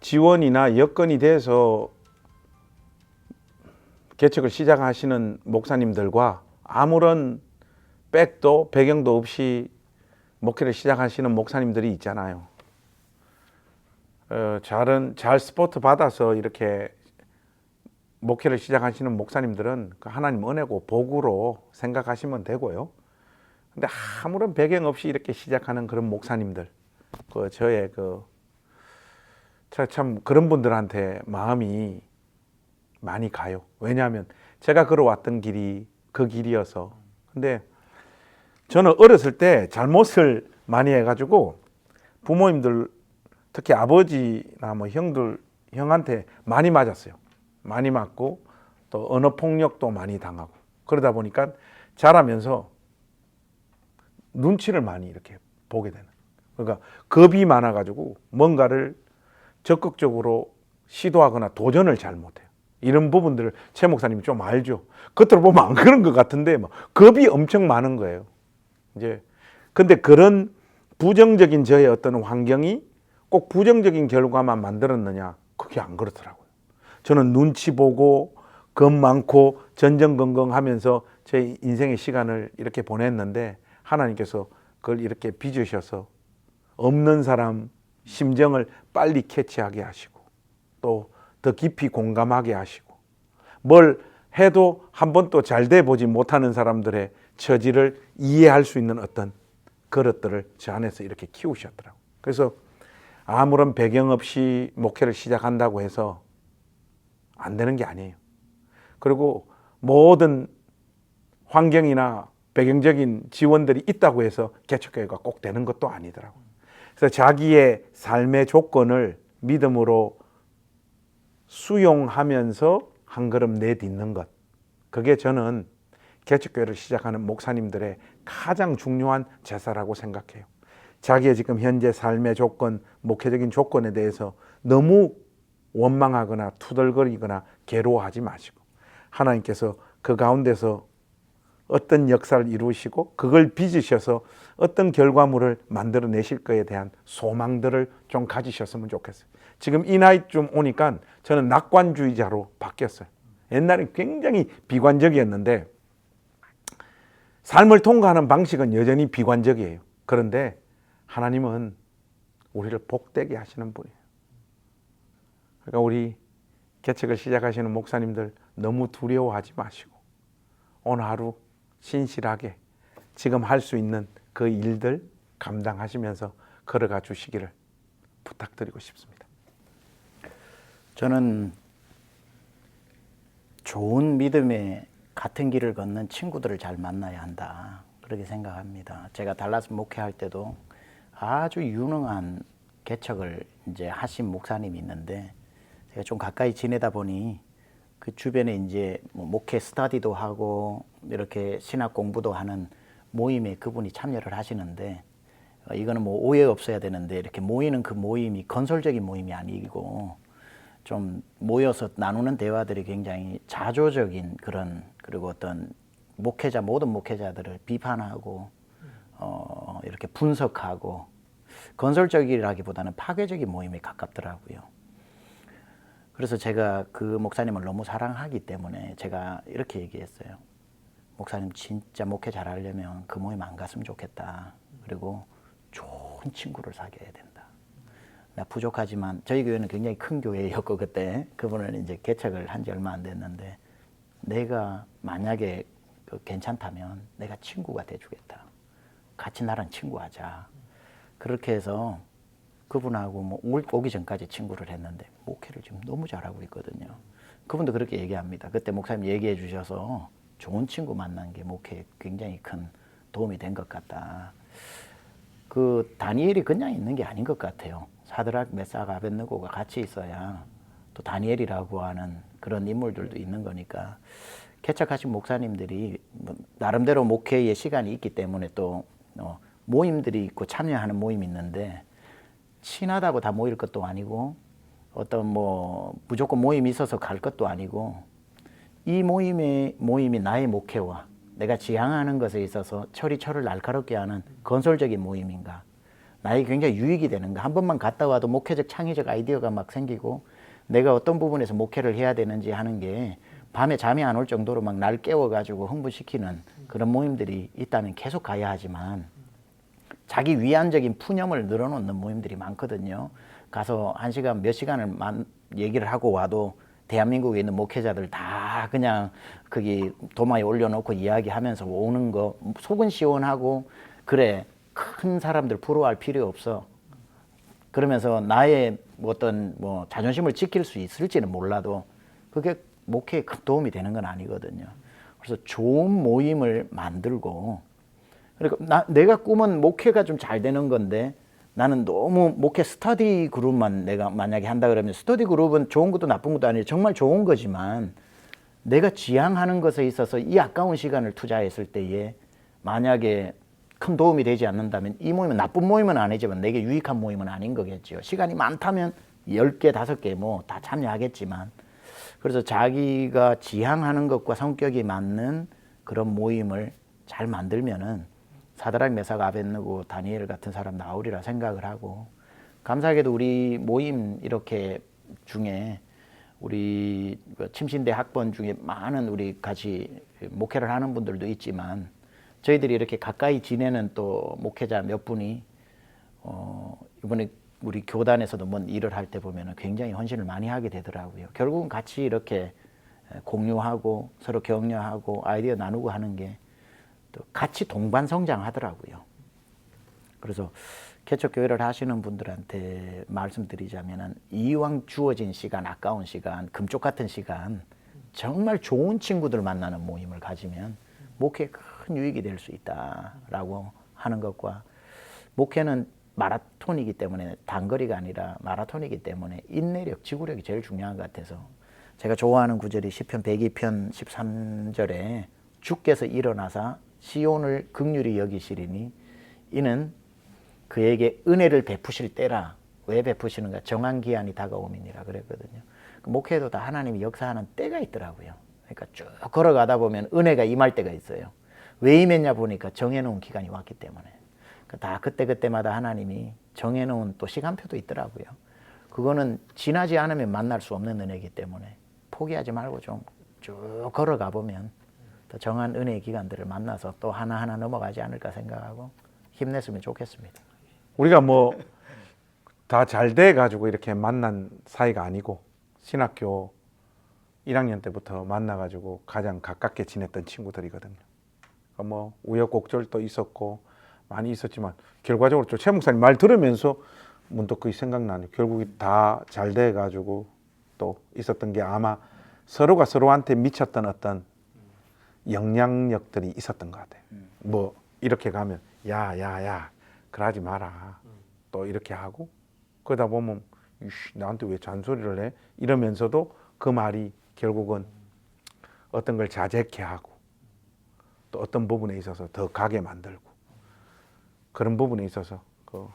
지원이나 여건이 돼서 개척을 시작하시는 목사님들과 아무런 백도 배경도 없이 목회를 시작하시는 목사님들이 있잖아요. 잘 스포트 받아서 이렇게 목회를 시작하시는 목사님들은 그 하나님 은혜고 복으로 생각하시면 되고요. 근데 아무런 배경 없이 이렇게 시작하는 그런 목사님들, 저의 참 그런 분들한테 마음이 많이 가요. 왜냐하면 제가 걸어왔던 길이 그 길이어서. 근데 저는 어렸을 때 잘못을 많이 해가지고 부모님들, 특히 아버지나 뭐 형한테 많이 맞았어요. 많이 맞고 또 언어 폭력도 많이 당하고 그러다 보니까 자라면서 눈치를 많이 이렇게 보게 되는. 그러니까 겁이 많아가지고 뭔가를 적극적으로 시도하거나 도전을 잘 못해요. 이런 부분들을 최 목사님이 좀 알죠. 겉으로 보면 안 그런 것 같은데 막 겁이 엄청 많은 거예요. 이제 근데 그런 부정적인 저의 어떤 환경이 꼭 부정적인 결과만 만들었느냐? 그게 안 그렇더라고요. 저는 눈치 보고 겁 많고 전전긍긍하면서 제 인생의 시간을 이렇게 보냈는데 하나님께서 그걸 이렇게 빚으셔서 없는 사람 심정을 빨리 캐치하게 하시고 또 더 깊이 공감하게 하시고 뭘 해도 한 번도 잘 돼 보지 못하는 사람들의 처지를 이해할 수 있는 어떤 그릇들을 저 안에서 이렇게 키우셨더라고요. 그래서 아무런 배경 없이 목회를 시작한다고 해서 안 되는 게 아니에요. 그리고 모든 환경이나 배경적인 지원들이 있다고 해서 개척교회가 꼭 되는 것도 아니더라고요. 그래서 자기의 삶의 조건을 믿음으로 수용하면서 한 걸음 내딛는 것, 그게 저는 개척교회를 시작하는 목사님들의 가장 중요한 제사라고 생각해요. 자기의 지금 현재 삶의 조건, 목회적인 조건에 대해서 너무 원망하거나 투덜거리거나 괴로워하지 마시고 하나님께서 그 가운데서 어떤 역사를 이루시고 그걸 빚으셔서 어떤 결과물을 만들어내실 거에 대한 소망들을 좀 가지셨으면 좋겠어요. 지금 이 나이쯤 오니까 저는 낙관주의자로 바뀌었어요. 옛날에 굉장히 비관적이었는데 삶을 통과하는 방식은 여전히 비관적이에요. 그런데 하나님은 우리를 복되게 하시는 분이에요. 그러니까 우리 개척을 시작하시는 목사님들 너무 두려워하지 마시고 오늘 하루 신실하게 지금 할 수 있는 그 일들 감당하시면서 걸어가 주시기를 부탁드리고 싶습니다. 저는 좋은 믿음의 같은 길을 걷는 친구들을 잘 만나야 한다, 그렇게 생각합니다. 제가 달라스 목회할 때도 아주 유능한 개척을 이제 하신 목사님이 있는데 제가 좀 가까이 지내다 보니 그 주변에 이제 뭐 목회 스터디도 하고 이렇게 신학 공부도 하는 모임에 그분이 참여를 하시는데 이거는 뭐 오해 없어야 되는데 이렇게 모이는 그 모임이 건설적인 모임이 아니고 좀 모여서 나누는 대화들이 굉장히 자조적인 그런, 그리고 어떤 목회자, 모든 목회자들을 비판하고 이렇게 분석하고 건설적이라기보다는 파괴적인 모임에 가깝더라고요. 그래서 제가 그 목사님을 너무 사랑하기 때문에 제가 이렇게 얘기했어요. 목사님 진짜 목회 잘하려면 그 모임 안 갔으면 좋겠다. 그리고 좋은 친구를 사귀어야 된다. 나 부족하지만 저희 교회는 굉장히 큰 교회였고 그때 그분은 이제 개척을 한 지 얼마 안 됐는데 내가 만약에 괜찮다면 내가 친구가 돼주겠다. 같이 나랑 친구하자. 그렇게 해서 그분하고 뭐 오기 전까지 친구를 했는데 목회를 지금 너무 잘하고 있거든요. 그분도 그렇게 얘기합니다. 그때 목사님 얘기해 주셔서 좋은 친구 만난 게 목회에 굉장히 큰 도움이 된 것 같다. 그 다니엘이 그냥 있는 게 아닌 것 같아요. 사드락, 메삭, 아벳느고가 같이 있어야 또 다니엘이라고 하는 그런 인물들도 있는 거니까 개척하신 목사님들이 뭐 나름대로 목회의 시간이 있기 때문에 또 모임들이 있고 참여하는 모임이 있는데 친하다고 다 모일 것도 아니고 어떤 뭐 무조건 모임이 있어서 갈 것도 아니고 이 모임이 나의 목회와 내가 지향하는 것에 있어서 철을 날카롭게 하는 건설적인 모임인가, 나에게 굉장히 유익이 되는가. 한 번만 갔다 와도 목회적 창의적 아이디어가 막 생기고 내가 어떤 부분에서 목회를 해야 되는지 하는 게 밤에 잠이 안 올 정도로 막 날 깨워가지고 흥분시키는 그런 모임들이 있다면 계속 가야 하지만 자기 위안적인 푸념을 늘어놓는 모임들이 많거든요. 가서 한 시간 몇 시간을 얘기를 하고 와도 대한민국에 있는 목회자들 다 그냥 거기 도마에 올려놓고 이야기하면서 오는 거 속은 시원하고 그래 큰 사람들 부러워할 필요 없어. 그러면서 나의 어떤 뭐 자존심을 지킬 수 있을지는 몰라도 그게 목회에 큰 도움이 되는 건 아니거든요. 그래서 좋은 모임을 만들고 그러니까 내가 꿈은 목회가 좀 잘 되는 건데 나는 너무 목회 스터디 그룹만 내가 만약에 한다 그러면 스터디 그룹은 좋은 것도 나쁜 것도 아니에요. 정말 좋은 거지만 내가 지향하는 것에 있어서 이 아까운 시간을 투자했을 때에 만약에 큰 도움이 되지 않는다면 이 모임은 나쁜 모임은 아니지만 내게 유익한 모임은 아닌 거겠죠. 시간이 많다면 10개, 5개 뭐 다 참여하겠지만 그래서 자기가 지향하는 것과 성격이 맞는 그런 모임을 잘 만들면은 사드락, 메삭, 아벳느고, 다니엘 같은 사람 나오리라 생각을 하고 감사하게도 우리 모임 이렇게 중에 우리 침신대 학번 중에 많은 우리 같이 목회를 하는 분들도 있지만 저희들이 이렇게 가까이 지내는 또 목회자 몇 분이 이번에 우리 교단에서도 뭔 일을 할 때 보면 굉장히 헌신을 많이 하게 되더라고요. 결국은 같이 이렇게 공유하고 서로 격려하고 아이디어 나누고 하는 게 또 같이 동반 성장하더라고요. 그래서 개척교회를 하시는 분들한테 말씀드리자면 이왕 주어진 시간, 아까운 시간, 금쪽 같은 시간 정말 좋은 친구들 만나는 모임을 가지면 목회에 큰 유익이 될 수 있다라고 하는 것과 목회는 마라톤이기 때문에 단거리가 아니라 마라톤이기 때문에 인내력, 지구력이 제일 중요한 것 같아서 제가 좋아하는 구절이 시편 102편 13절에 주께서 일어나사 시온을 긍휼히 여기시리니 이는 그에게 은혜를 베푸실 때라. 왜 베푸시는가? 정한 기한이 다가오민이라 그랬거든요. 목회도 다 하나님이 역사하는 때가 있더라고요. 그러니까 쭉 걸어가다 보면 은혜가 임할 때가 있어요. 왜 임했냐 보니까 정해놓은 기간이 왔기 때문에. 그러니까 다 그때그때마다 하나님이 정해놓은 또 시간표도 있더라고요. 그거는 지나지 않으면 만날 수 없는 은혜이기 때문에 포기하지 말고 좀 쭉 걸어가 보면 또 정한 은혜의 기간들을 만나서 또 하나하나 넘어가지 않을까 생각하고 힘냈으면 좋겠습니다. 우리가 뭐 다 잘 돼 가지고 이렇게 만난 사이가 아니고 신학교 1학년 때부터 만나 가지고 가장 가깝게 지냈던 친구들이거든요. 뭐 우여곡절도 있었고 많이 있었지만 결과적으로 최 목사님 말 들으면서 문득 그게 생각나네요. 결국에 다 잘 돼 가지고 또 있었던 게 아마 서로가 서로한테 미쳤던 어떤 영향력들이 있었던 것 같아요. 뭐 이렇게 가면 야 그러지 마라. 또 이렇게 하고 그러다 보면 나한테 왜 잔소리를 해? 이러면서도 그 말이 결국은 어떤 걸 자제케 하고 또 어떤 부분에 있어서 더 가게 만들고 그런 부분에 있어서 그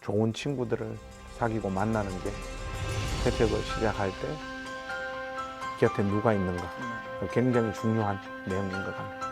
좋은 친구들을 사귀고 만나는 게 개척을 시작할 때 곁에 누가 있는가 굉장히 중요한 내용인 것 같아요.